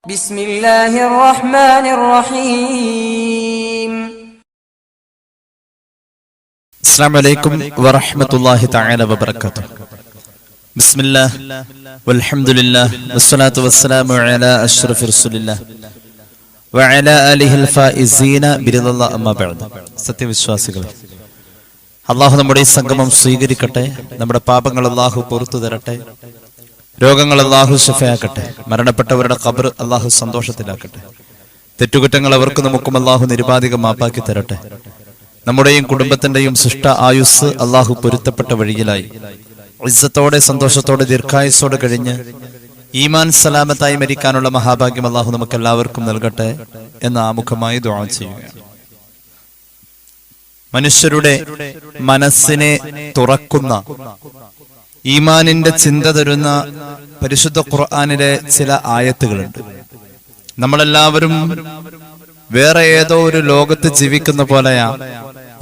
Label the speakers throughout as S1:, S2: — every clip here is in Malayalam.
S1: ബിസ്മില്ലാഹിർ റഹ്മാനിർ റഹീം.
S2: അസ്സലാമു അലൈക്കും വറഹ്മത്തുള്ളാഹി തആല വബറകാതുഹു. ബിസ്മില്ലാഹ് വൽഹംദുലില്ലാഹ് വസ്സലാത്തു വസ്സലാമു അലാ അഷ്റഫി റസൂലില്ലാഹ് വഅലാ ആലിഹിൽ ഫായിസീന ബിറിദല്ലാഹി അമ്മാ ബഅദ്. സത്യവിശ്വാസികളെ, അല്ലാഹു നമ്മുടെ ഈ സംഗമം സ്വീകരിക്കട്ടെ. നമ്മുടെ പാപങ്ങൾ അല്ലാഹു പുറത്തു തരട്ടെ. രോഗങ്ങൾ അല്ലാഹു ശിഫയാക്കട്ടെ. മരണപ്പെട്ടവരുടെ ഖബർ അല്ലാഹു സന്തോഷത്തിലാക്കട്ടെ. തെറ്റുകുറ്റങ്ങൾ അവർക്ക് നമുക്കും അല്ലാഹു നിരുപാധികം മാപ്പാക്കി തരട്ടെ. നമ്മുടെയും കുടുംബത്തിന്റെയും സൃഷ്ട ആയുസ് അല്ലാഹു പൊരുത്തപ്പെട്ട വഴിയിലായി ഇസ്സത്തോടെ സന്തോഷത്തോടെ ദീർഘായുസ്സോടെ കഴിഞ്ഞ് ഈമാൻ സലാമത്തായി മരിക്കാനുള്ള മഹാഭാഗ്യം അല്ലാഹു നമുക്ക് എല്ലാവർക്കും നൽകട്ടെ എന്ന് ആമുഖമായി ദുആ ചെയ്യുകയാണ്. മനുഷ്യരുടെ മനസ്സിനെ തുറക്കുന്ന, ഈമാനിന്റെ ചിന്ത തരുന്ന പരിശുദ്ധ ഖുർആനിലെ ചില ആയത്തുകളുണ്ട്. നമ്മളെല്ലാവരും വേറെ ഏതോ ഒരു ലോകത്ത് ജീവിക്കുന്ന പോലെയാ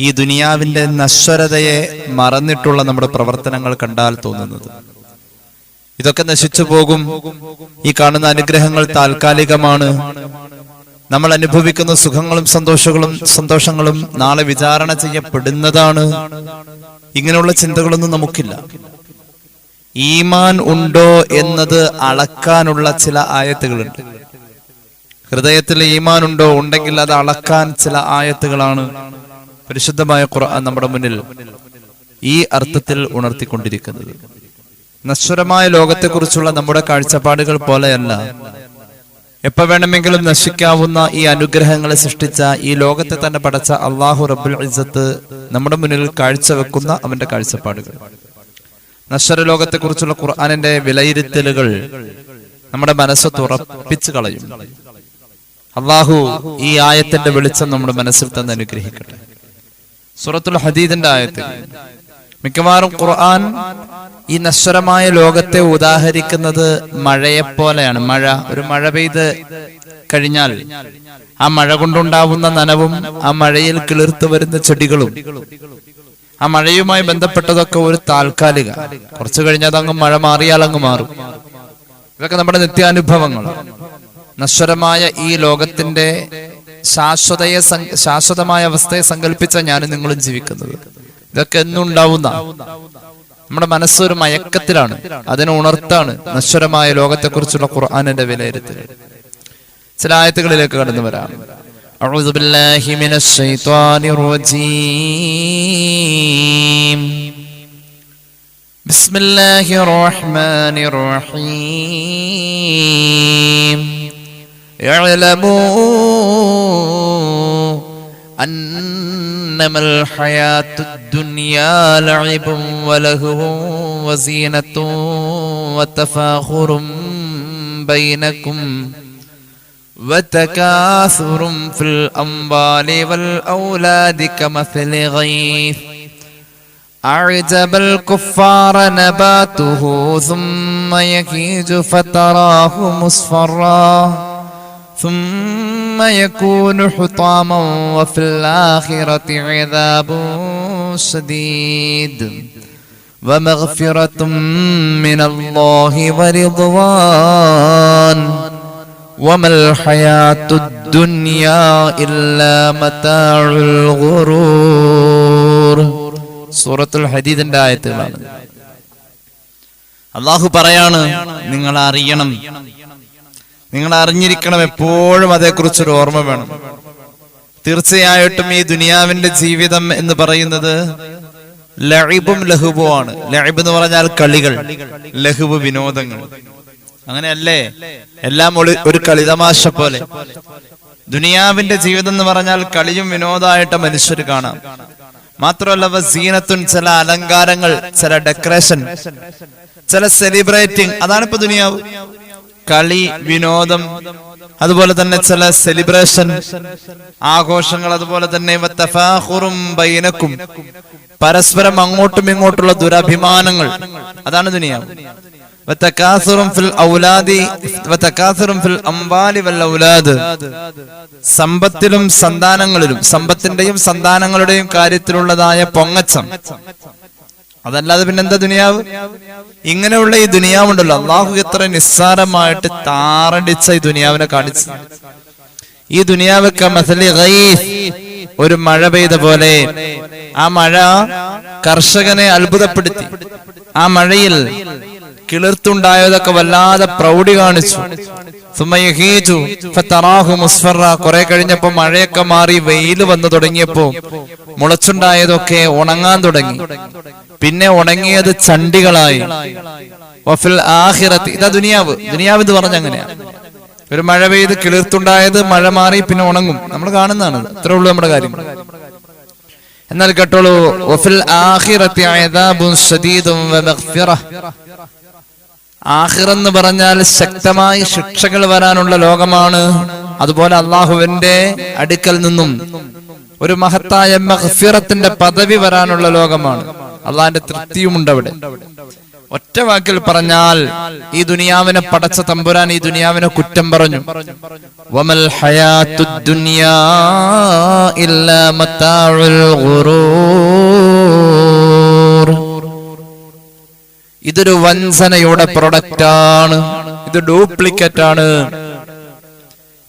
S2: ഈ ദുനിയാവിന്റെ നശ്വരതയെ മറന്നിട്ടുള്ള നമ്മുടെ പ്രവർത്തനങ്ങൾ കണ്ടാൽ തോന്നുന്നത്. ഇതൊക്കെ നശിച്ചു പോകും. ഈ കാണുന്ന അനുഗ്രഹങ്ങൾ താൽക്കാലികമാണ്. നമ്മൾ അനുഭവിക്കുന്ന സുഖങ്ങളും സന്തോഷങ്ങളും നാളെ വിചാരണ ചെയ്യപ്പെടുന്നതാണ്. ഇങ്ങനെയുള്ള ചിന്തകളൊന്നും നമുക്കില്ല. ഈമാൻ ഉണ്ടോ എന്നത് അളക്കാനുള്ള ചില ആയത്തുകളുണ്ട്. ഹൃദയത്തിൽ ഈമാൻ ഉണ്ടോ, ഉണ്ടെങ്കിൽ അത് അളക്കാൻ ചില ആയത്തുകളാണ് പരിശുദ്ധമായ ഖുർആൻ നമ്മുടെ മുന്നിൽ ഈ അർത്ഥത്തിൽ ഉണർത്തിക്കൊണ്ടിരിക്കുന്നത്. നശ്വരമായ ലോകത്തെക്കുറിച്ചുള്ള നമ്മുടെ കാഴ്ചപ്പാടുകൾ പോലെയല്ല. എപ്പോ വേണമെങ്കിലും നശിക്കാവുന്ന ഈ അനുഗ്രഹങ്ങളെ സൃഷ്ടിച്ച, ഈ ലോകത്തെ തന്നെ പടച്ച അല്ലാഹു റബ്ബുൽ ഇസ്സത്ത് നമ്മുടെ മുന്നിൽ കാഴ്ചവെക്കുന്ന അവന്റെ കാഴ്ചപ്പാടുകൾ. നശ്വര ലോകത്തെക്കുറിച്ചുള്ള ഖുർആനിന്റെ വിലയിരുത്തലുകൾ നമ്മുടെ മനസ്സ് തുറപ്പിച്ചു കളയും. അല്ലാഹു ഈ ആയത്തിന്റെ വെളിച്ചം നമ്മുടെ മനസ്സിൽ തന്നെ അനുഗ്രഹിക്കട്ടെ. സൂറത്തുൽ ഹദീദിന്റെ ആയത്ത്, മിക്കവാറും ഖുർആൻ ഈ നശ്വരമായ ലോകത്തെ ഉദാഹരിക്കുന്നത് മഴയെപ്പോലെയാണ്. ഒരു മഴ പെയ്ത് കഴിഞ്ഞാൽ ആ മഴ കൊണ്ടുണ്ടാവുന്ന നനവും ആ മഴയിൽ കിളിർത്തു വരുന്ന ചെടികളും ആ മഴയുമായി ബന്ധപ്പെട്ടതൊക്കെ ഒരു താൽക്കാലിക, കുറച്ചു കഴിഞ്ഞാൽ അതങ്ങ് മഴ മാറിയാൽ അങ്ങ് മാറും. ഇതൊക്കെ നമ്മുടെ നിത്യാനുഭവങ്ങൾ. നശ്വരമായ ഈ ലോകത്തിന്റെ ശാശ്വതമായ അവസ്ഥയെ സങ്കല്പിച്ച ഞാനും നിങ്ങളും ജീവിക്കുന്നത്. ഇതൊക്കെ എന്നുണ്ടാവുന്ന നമ്മുടെ മനസ്സൊരു മയക്കത്തിലാണ്, അതിനെ ഉണർത്താണ് നശ്വരമായ ലോകത്തെക്കുറിച്ചുള്ള ഖുർആനിന്റെ വിലയിരുത്തൽ. ചില ആയത്തുകളിലേക്ക് കടന്നു വരാം. അഊദു ബില്ലാഹി മിനശ് ശൈത്വാനിർ റജീം. ബിസ്മില്ലാഹിർ റഹ്മാനിർ റഹീം. യഅലമൂ അന്നമൽ ഹയാത്തുദ് ദുനിയാ ലഅബുൻ വലഹുവും വസീനത്തുൻ വതഫാഖുറും ബൈനകും وتكاثر في الأموال والأولاد كمثل غيث أعجب الكفار نباته ثم يكيج فتراه مصفرا ثم يكون حطاما وفي الآخرة عذاب شديد ومغفرة من الله ورضوان وما الحياة الدنيا إلا متاع الغرور. സൂറത്തുൽ ഹദീദിന്റെ ആയത്തുകളാണ്. അല്ലാഹു പറയാണ്, നിങ്ങൾ അറിയണം, നിങ്ങൾ അറിഞ്ഞിരിക്കണം, എപ്പോഴും അതേക്കുറിച്ചൊരു ഓർമ്മ വേണം. തീർച്ചയായിട്ടും ഈ ദുനിയാവിന്റെ ജീവിതം എന്ന് പറയുന്നത് ലഅബും ലഹുബും ആണ്. ലഅബ് എന്ന് പറഞ്ഞാൽ കളികൾ, ലഹുബ് വിനോദങ്ങൾ. അങ്ങനെയല്ലേ? എല്ലാം ഒരു കളിതമാശ പോലെ. ദുനിയാവിന്റെ ജീവിതം എന്ന് പറഞ്ഞാൽ കളിയും വിനോദമായിട്ട് മനുഷ്യർ കാണാം. മാത്രമല്ല വസീനത്തുൻ, ചില അലങ്കാരങ്ങൾ, ചില ഡെക്കറേഷൻ, ചില സെലിബ്രേറ്റിംഗ്. അതാണ് ഇപ്പൊ ദുനിയാവ്. കളി, വിനോദം, അതുപോലെ തന്നെ ചില സെലിബ്രേഷൻ, ആഘോഷങ്ങൾ, അതുപോലെ തന്നെ വതഫാഖുറും ബൈനകും, പരസ്പരം അങ്ങോട്ടും ഇങ്ങോട്ടുള്ള ദുരഭിമാനങ്ങൾ. അതാണ് ദുനിയാവ്. വതകാസുറും ഫിൽ ഔലാദി വതകാസുറും ഫിൽ അംവാലി വൽ ഔലാദ്, സമ്പത്തിലും സന്താനങ്ങളിലും, സമ്പത്തിന്റെയും സന്താനങ്ങളുടെയും കാര്യത്തിലുള്ളതായ പൊങ്ങച്ചം. അതല്ലാതെ പിന്നെന്താ ദുനിയാവ്? ഇങ്ങനെയുള്ള ഈ ദുനിയാവുണ്ടല്ലോ, അള്ളാഹു എത്ര നിസ്സാരമായിട്ട് താറടിച്ച ഈ ദുനിയാവിനെ കാണിച്ചു. ഈ ദുനിയാവൊക്കെ മസലി ഗൈസ്, ഒരു മഴ പെയ്ത പോലെ. ആ മഴ കർഷകനെ അത്ഭുതപ്പെടുത്തി. ആ മഴയിൽ കിളിർത്തുണ്ടായതൊക്കെ വല്ലാതെ പ്രൗഢി കാണിച്ചു. കുറെ കഴിഞ്ഞപ്പോ മഴയൊക്കെ മാറി വെയില് വന്നു തുടങ്ങിയപ്പോ മുളച്ചുണ്ടായതൊക്കെ ഉണങ്ങാൻ തുടങ്ങി. പിന്നെ ഉണങ്ങിയത് ചണ്ടികളായി. വഫിൽ ആഖിറത്തി, ഇതാ ദുനിയാവ്. ദുനിയാവ് എന്ന് പറഞ്ഞ അങ്ങനെയാ. ഒരു മഴ പെയ്ത് കിളിർത്തുണ്ടായത് മഴ മാറി പിന്നെ ഉണങ്ങും. നമ്മൾ കാണുന്നതാണ്. ഇത്രേ ഉള്ളൂ നമ്മുടെ കാര്യം. എന്നാൽ കേട്ടോളൂ, വഫിൽ ആഖിറത്തി അദാബുൻ ശദീദുൻ വമഗ്ഫിറ. ആഖിറെന്ന് പറഞ്ഞാൽ ശക്തമായ ശിക്ഷകൾ വരാനുള്ള ലോകമാണ്. അതുപോലെ അള്ളാഹുവിന്റെ അടുക്കൽ നിന്നും ഒരു മഹത്തായ മഗ്ഫിറത്തിന്റെ പദവി വരാനുള്ള ലോകമാണ്. അള്ളാഹിന്റെ തൃപ്തിയുമുണ്ട് അവിടെ. ഒറ്റ വാക്കിൽ പറഞ്ഞാൽ ഈ ദുനിയാവിനെ പടച്ച തമ്പുരാൻ ഈ ദുനിയാവിനെ കുറ്റം പറഞ്ഞു. വമൽ ഹയാത്തുദ് ദുനിയാ ഇല്ലാ മതാഉൽ ഗുറൂർ. ഇതൊരു വഞ്ചനയുടെ പ്രൊഡക്റ്റാണ്. ഇത് ഡ്യൂപ്ലിക്കേറ്റ് ആണ്.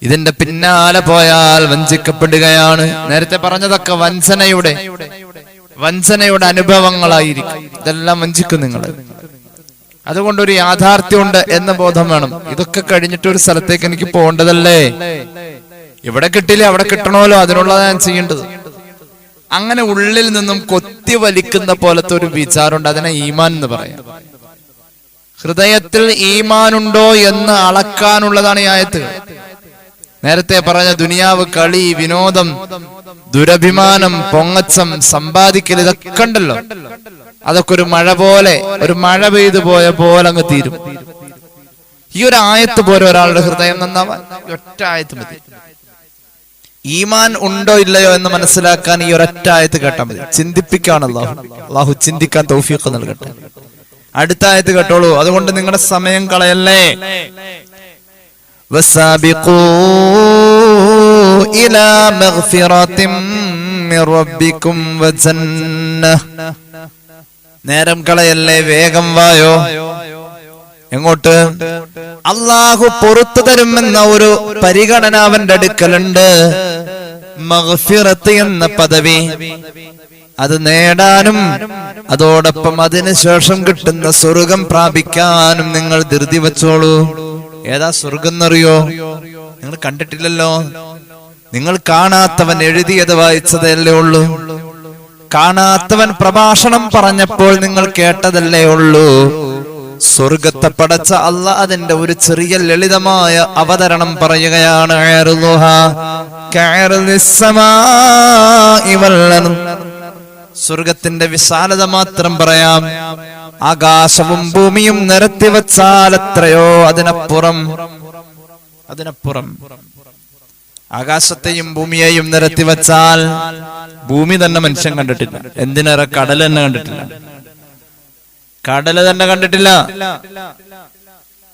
S2: ഇതിന്റെ പിന്നാലെ പോയാൽ വഞ്ചിക്കപ്പെടുകയാണ്. നേരത്തെ പറഞ്ഞതൊക്കെ വഞ്ചനയുടെ അനുഭവങ്ങളായിരിക്കും. ഇതെല്ലാം വഞ്ചിക്കും നിങ്ങൾ. അതുകൊണ്ടൊരു യാഥാർത്ഥ്യമുണ്ട് എന്ന ബോധം വേണം. ഇതൊക്കെ കഴിഞ്ഞിട്ട് ഒരു സ്ഥലത്തേക്ക് എനിക്ക് പോകേണ്ടതല്ലേ, ഇവിടെ കിട്ടില്ല അവിടെ കിട്ടണമല്ലോ, അതിനുള്ളതാണ് ഞാൻ ചെയ്യേണ്ടത്. അങ്ങനെ ഉള്ളിൽ നിന്നും കൊത്തി വലിക്കുന്ന പോലത്തെ ഒരു വിചാരമുണ്ട്. അതിനെ ഈമാൻ എന്ന് പറയാം. ഹൃദയത്തിൽ ഈമാനുണ്ടോ എന്ന് അളക്കാനുള്ളതാണ് ഈ ആയത്ത്. നേരത്തെ പറഞ്ഞ ദുനിയാവ്, കളി, വിനോദം, ദുരഭിമാനം, പൊങ്ങച്ചം, സമ്പാദിക്കൽ, ഇതൊക്കെ ഉണ്ടല്ലോ, അതൊക്കെ ഒരു മഴ പോലെ, ഒരു മഴ പെയ്തു പോയ പോലെ അങ്ങ് തീരും. ഈ ഒരു ആയത്ത് പോലെ ഒരാളുടെ ഹൃദയം നന്നാവാൻ ഒറ്റ ആയത്ത് മതി. ഈമാൻ ഉണ്ടോ ഇല്ലയോ എന്ന് മനസ്സിലാക്കാൻ ഈ ഒരൊറ്റ ആയത്ത് കേട്ടാൽ മതി. ചിന്തിപ്പിക്കാണ് അള്ളാഹു ചിന്തിക്കാൻ തൗഫീഖ് നൽകട്ടെ. അടുത്ത ആയത്ത് കേട്ടോളൂ. അതുകൊണ്ട് നിങ്ങളുടെ സമയം കളയല്ലേ. വസാബിഖൂ ഇലാ മഗ്ഫിറത്തിൻ മിർ റബ്ബിക്കും വജന്നഹ്. നേരം കളയല്ലേ, വേഗം വായോ. എങ്ങോട്ട്? അള്ളാഹു പുറത്തു തരുമെന്ന ഒരു പരിഗണന അവന്റെ അടുക്കലുണ്ട്. മഗ്ഫിറത്ത് എന്ന പദവി അത് നേടാനും അതോടൊപ്പം അതിനുശേഷം കിട്ടുന്ന സ്വർഗം പ്രാപിക്കാനും നിങ്ങൾ ധൃതി വെച്ചോളൂ. ഏതാ സ്വർഗം എന്നറിയോ? നിങ്ങൾ കണ്ടിട്ടില്ലല്ലോ. നിങ്ങൾ കാണാത്തവൻ എഴുതിയത് വായിച്ചതല്ലേ ഉള്ളൂ. കാണാത്തവൻ പ്രഭാഷണം പറഞ്ഞപ്പോൾ നിങ്ങൾ കേട്ടതല്ലേ ഉള്ളൂ. സ്വർഗത്തെ പടച്ച അല്ലാഹ് അതിന്റെ ഒരു ചെറിയ ലളിതമായ അവതരണം പറയുകയാണ്. സ്വർഗത്തിന്റെ വിശാലത മാത്രം പറയാം. ആകാശവും ഭൂമിയും നിരത്തി വെച്ചാൽ എത്രയോ അതിനപ്പുറം. ആകാശത്തെയും ഭൂമിയെയും നിരത്തി വെച്ചാൽ ഭൂമി തന്നെ മനുഷ്യൻ കണ്ടിട്ടില്ല. എന്തിനേറെ കടൽ തന്നെ കണ്ടിട്ടില്ല. കടല് തന്നെ കണ്ടിട്ടില്ല.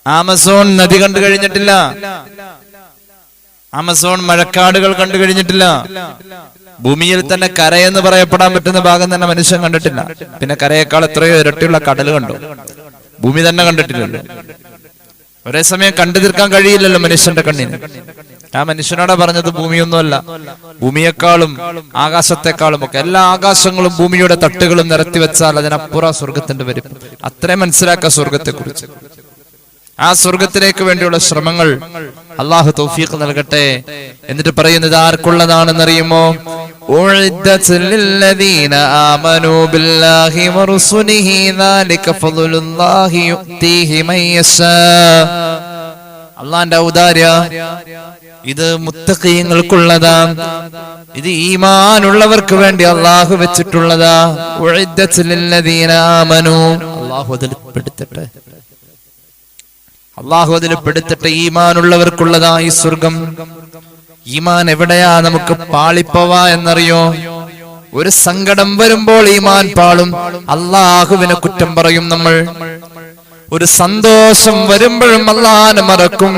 S2: ആമസോൺ നദി കണ്ടു കഴിഞ്ഞിട്ടില്ല. ആമസോൺ മഴക്കാടുകൾ കണ്ടു കഴിഞ്ഞിട്ടില്ല. ഭൂമിയിൽ തന്നെ കരയെന്ന് പറയപ്പെടാൻ പറ്റുന്ന ഭാഗം തന്നെ മനുഷ്യൻ കണ്ടിട്ടില്ല. പിന്നെ കരയേക്കാൾ എത്രയോ ഇരട്ടിയുള്ള കടൽ കണ്ടു. ഭൂമി തന്നെ കണ്ടിട്ടില്ലല്ലോ. ഒരേ സമയം കണ്ടു തീർക്കാൻ കഴിയില്ലല്ലോ മനുഷ്യന്റെ കണ്ണിന്. ആ മനുഷ്യനോടാ പറഞ്ഞത് ഭൂമിയൊന്നുമല്ല, ഭൂമിയെക്കാളും ആകാശത്തെക്കാളും ഒക്കെ എല്ലാ ആകാശങ്ങളും ഭൂമിയുടെ തട്ടുകളും നിരത്തി വെച്ചാൽ അതിനപ്പുറം സ്വർഗത്തിന്റെ വരും. അത്രേ മനസ്സിലാക്കുക സ്വർഗത്തെ കുറിച്ച്. ആ സ്വർഗത്തിലേക്ക് വേണ്ടിയുള്ള ശ്രമങ്ങൾ അള്ളാഹു തൗഫീഖ് നൽകട്ടെ. എന്നിട്ട് പറയുന്നത് ആർക്കുള്ളതാണെന്നറിയുമോ? അള്ളാന്റെ ഔദാര്യ ഇത് മുത്തഖീങ്ങൾക്കുള്ളതാ. ഇത് ഈമാനുള്ളവർക്ക് വേണ്ടി അള്ളാഹു വെച്ചിട്ടുള്ളതാ. അള്ളാഹു അതിൽ പെടുത്തട്ടെ. അള്ളാഹു അതിൽ പെടുത്തട്ടെ. ഈമാനുള്ളവർക്കുള്ളതാ ഈ സ്വർഗം. ഈമാൻ എവിടെയാ നമുക്ക് പാളിപ്പോവാ എന്നറിയോ? ഒരു സങ്കടം വരുമ്പോൾ ഈമാൻ പാളും, അള്ളാഹുവിനെ കുറ്റം പറയും നമ്മൾ. ഒരു സന്തോഷം വരുമ്പോഴും അള്ളാഹനെ മറക്കും,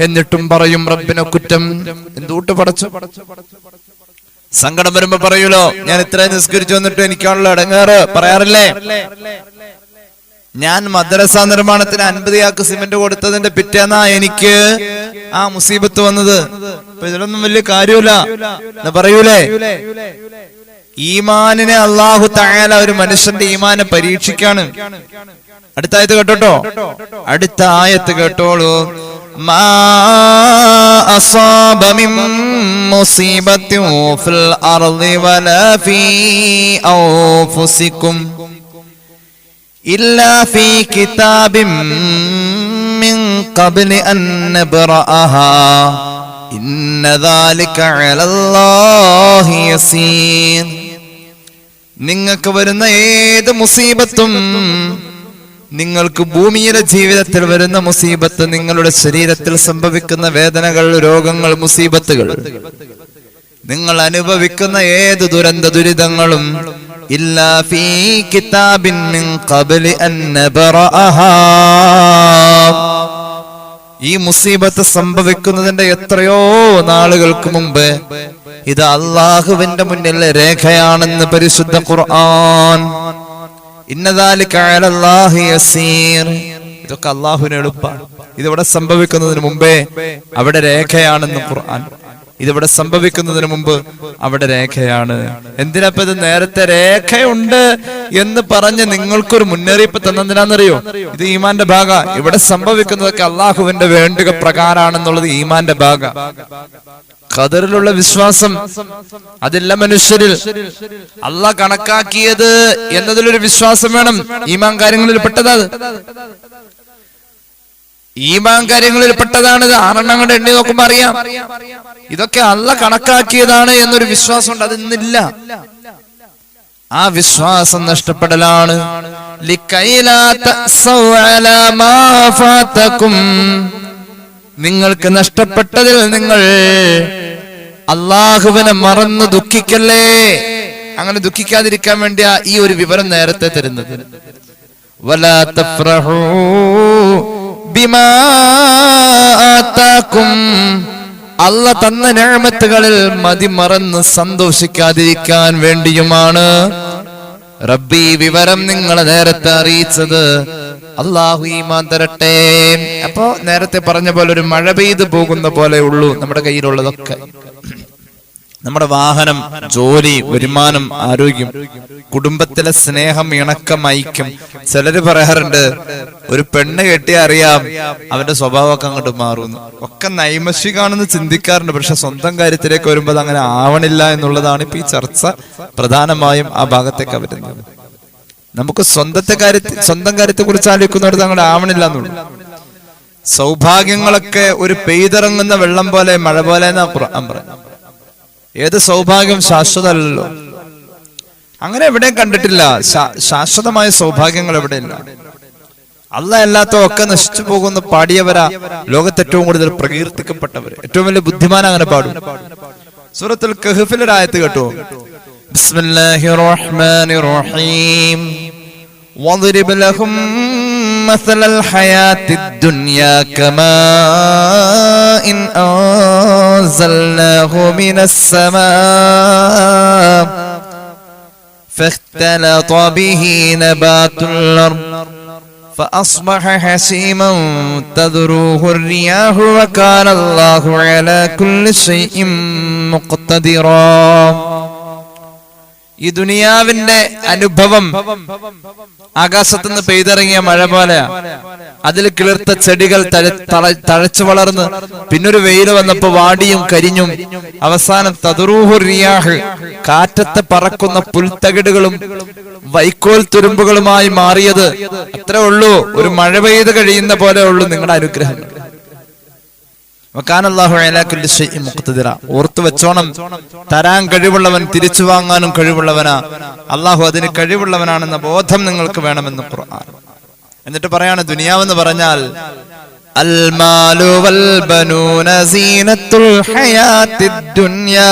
S2: എന്നിട്ടും പറയും റബ്ബിനെ കുറ്റം. എന്തുകൊണ്ട് പടച്ചു? സങ്കടം വരുമ്പോ പറയൂലോ, ഞാൻ ഇത്രയും നിസ്കരിച്ചു വന്നിട്ട് എനിക്കാണല്ലോ ഇടങ്ങേറ്, പറയാറില്ലേ? ഞാൻ മദ്രസ നിർമ്മാണത്തിന് 50 ചാക്ക് സിമന്റ് കൊടുത്തതിന്റെ പിറ്റേന്നാ എനിക്ക് ആ മുസീബത്ത് വന്നത്. അപ്പൊ ഇതിലൊന്നും വലിയ കാര്യമില്ല എന്ന് പറയൂലേ? ഈമാനിനെ അല്ലാഹു തആല ഒരു മനുഷ്യന്റെ ഈമാനെ പരീക്ഷിക്കാണ്. അടുത്ത ആയത്ത് കേട്ടോട്ടോ, അടുത്ത ആയത്ത് കേട്ടോളൂ. മാ അസാബ മിൻ മുസീബത്തിൻ ഫിൽ അർളി വലാ ഫീ അൻഫുസികും ഇല്ലാ ഫീ കിതാബിൻ മിൻ ഖബ്ലി അൻ നബ്റഅഹാ ഇന്ന ദാലിക അലല്ലാഹി യസീർ. നിങ്ങൾക്ക് വരുന്ന ഏത് മുസീബത്തും, നിങ്ങൾക്ക് ഭൂമിയിലെ ജീവിതത്തിൽ വരുന്ന മുസീബത്ത്, നിങ്ങളുടെ ശരീരത്തിൽ സംഭവിക്കുന്ന വേദനകൾ, രോഗങ്ങൾ, മുസീബത്തുകൾ, നിങ്ങൾ അനുഭവിക്കുന്ന ഏത് ദുരന്ത ദുരിതങ്ങളും ഇല്ലാ ഫീ കിതാബിൻ മിൻ ഖബ്ലി അൻ നബ്റഅഹാ, ഈ മുസീബത്ത് സംഭവിക്കുന്നതിന്റെ എത്രയോ നാളുകൾക്ക് മുമ്പ് ഇത് അല്ലാഹുവിന്റെ മുന്നിൽ രേഖയാണെന്ന് പരിശുദ്ധ ഖുർആൻ. ഇന്ന ദാലിക അലല്ലാഹി യസീർ. ഇതൊക്കെ അല്ലാഹുവിന് എളുപ്പമാണ്. ഇതിവിടെ സംഭവിക്കുന്നതിന് മുമ്പേ അവിടെ രേഖയാണെന്ന് ഖുർആൻ. ഇതിവിടെ സംഭവിക്കുന്നതിന് മുമ്പ് അവിടെ രേഖയാണ്. എന്തിനപ്പോ ഇത് നേരത്തെ രേഖയുണ്ട് എന്ന് പറഞ്ഞ് നിങ്ങൾക്കൊരു മുന്നറിയിപ്പ് തന്നെന്തിനാണെന്നറിയോ? ഇത് ഈമാന്റെ ഭാഗ. ഇവിടെ സംഭവിക്കുന്നതൊക്കെ അള്ളാഹുവിന്റെ വേണ്ടുക പ്രകാരാണെന്നുള്ളത് ഈമാന്റെ ഭാഗ. ഖദറിലുള്ള വിശ്വാസം അതില്ല മനുഷ്യരിൽ. അള്ളാഹ് കണക്കാക്കിയത് എന്നതിലൊരു വിശ്വാസം വേണം. ഈമാൻ കാര്യങ്ങളിൽ പെട്ടത്, ഈമാൻ കാര്യങ്ങളിൽ പെട്ടതാണിത്. 6 എണ്ണം എണ്ണി നോക്കുമ്പോ അറിയാം ഇതൊക്കെ അള്ളാഹ് കണക്കാക്കിയതാണ് എന്നൊരു വിശ്വാസം ഉണ്ട്. അതിന്നില്ല. ആ വിശ്വാസം നഷ്ടപ്പെടലാണ്. നിങ്ങൾക്ക് നഷ്ടപ്പെട്ടതിൽ നിങ്ങൾ അള്ളാഹുവിനെ മറന്ന് ദുഃഖിക്കല്ലേ. അങ്ങനെ ദുഃഖിക്കാതിരിക്കാൻ വേണ്ടിയാ ഈ ഒരു വിവരം നേരത്തെ തരുന്നത്. വലാ തഫ്റഹൂ ബിമാ ആതാകും, അല്ലാഹ് തന്ന നിഅമത്തുകളിൽ മതിമറന്ന് സന്തോഷിക്കാതിരിക്കാൻ വേണ്ടിയുമാണ് റബ്ബി വിവരം നിങ്ങളെ നേരത്തെ അറിയിച്ചത്. അല്ലാഹു ഈമാൻ തരട്ടെ. അപ്പോ നേരത്തെ പറഞ്ഞ പോലെ ഒരു മഴ പെയ്തു പോകുന്ന പോലെ ഉള്ളൂ നമ്മുടെ കയ്യിലുള്ളതൊക്കെ. നമ്മുടെ വാഹനം, ജോലി, വരുമാനം, ആരോഗ്യം, കുടുംബത്തിലെ സ്നേഹം, ഇണക്കം, ഐക്യം. ചിലര് പറയാറുണ്ട് ഒരു പെണ്ണ് കെട്ടിയാ അറിയാം അവന്റെ സ്വഭാവമൊക്കെ അങ്ങോട്ട് മാറുന്നു. ഒക്കെ നൈമഷികാണെന്ന് ചിന്തിക്കാറുണ്ട്. പക്ഷെ സ്വന്തം കാര്യത്തിലേക്ക് വരുമ്പോൾ അത് അങ്ങനെ ആവണില്ല എന്നുള്ളതാണ് ഇപ്പൊ ഈ ചർച്ച പ്രധാനമായും ആ ഭാഗത്തേക്ക് വരുന്നത്. നമുക്ക് സ്വന്തം കാര്യത്തെ കുറിച്ച് ആലോചിക്കുന്നവർ അങ്ങോട്ട് ആവണില്ല എന്നുള്ളൂ. സൗഭാഗ്യങ്ങളൊക്കെ ഒരു പെയ്തിറങ്ങുന്ന വെള്ളം പോലെ, മഴ പോലെ എന്നാ ഖുർആൻ പറഞ്ഞു. ഏത് സൗഭാഗ്യം ശാശ്വതമല്ലല്ലോ. അങ്ങനെ എവിടെയും കണ്ടിട്ടില്ല. ശാശ്വതമായ സൗഭാഗ്യങ്ങൾ എവിടെയില്ല. അല്ലാഹ് അല്ലാത്ത ഒക്കെ നശിച്ചു പോകുന്ന പാടിയവരാ ലോകത്ത് ഏറ്റവും കൂടുതൽ പ്രകീർത്തിക്കപ്പെട്ടവര്. ഏറ്റവും വലിയ ബുദ്ധിമാൻ അങ്ങനെ പാടും. സൂറത്തുൽ കഹ്ഫിൽ ഒരു ആയത്ത് കേട്ടോ. ബിസ്മില്ലാഹിർ റഹ്മാനിർ റഹീം. വദ്രിബ് ലഹും مثل الحياة الدنيا كماء أنزلناه من السماء فاختلط به نبات الأرض فأصبح حسيما تذروه الرياح وكان الله على كل شيء مقتدرا. ഈ ദുനിയാവിന്റെ അനുഭവം ആകാശത്തുനിന്ന് പെയ്തിറങ്ങിയ മഴ പോലെ. അതിൽ കിളിർത്ത ചെടികൾ തഴച്ചു വളർന്ന് പിന്നൊരു വെയിൽ വന്നപ്പോ വാടിയും കരിഞ്ഞും അവസാനം തദ്റൂഹു റിയാഹ്, കാറ്റത്ത് പറക്കുന്ന പുൽത്തകിടുകളും വൈക്കോൽ തുരുമ്പുകളുമായി മാറിയത്. അത്രേ ഉള്ളൂ. ഒരു മഴ പെയ്ത് കഴിയുന്ന പോലെ ഉള്ളൂ നിങ്ങളുടെ അനുഗ്രഹം. ഓർത്തു വെച്ചോണം, തരാൻ കഴിവുള്ളവൻ തിരിച്ചു വാങ്ങാനും കഴിവുള്ളവനാ. അള്ളാഹു അതിന് കഴിവുള്ളവനാണെന്ന ബോധം നിങ്ങൾക്ക് വേണമെന്ന് ഖുർആൻ. എന്നിട്ട് പറയാണ്, ദുനിയാവെന്ന് പറഞ്ഞാൽ അൽ മാലു വൽ ബനൂന സീനത്തുൽ ഹയാത്തിദ് ദുനിയാ,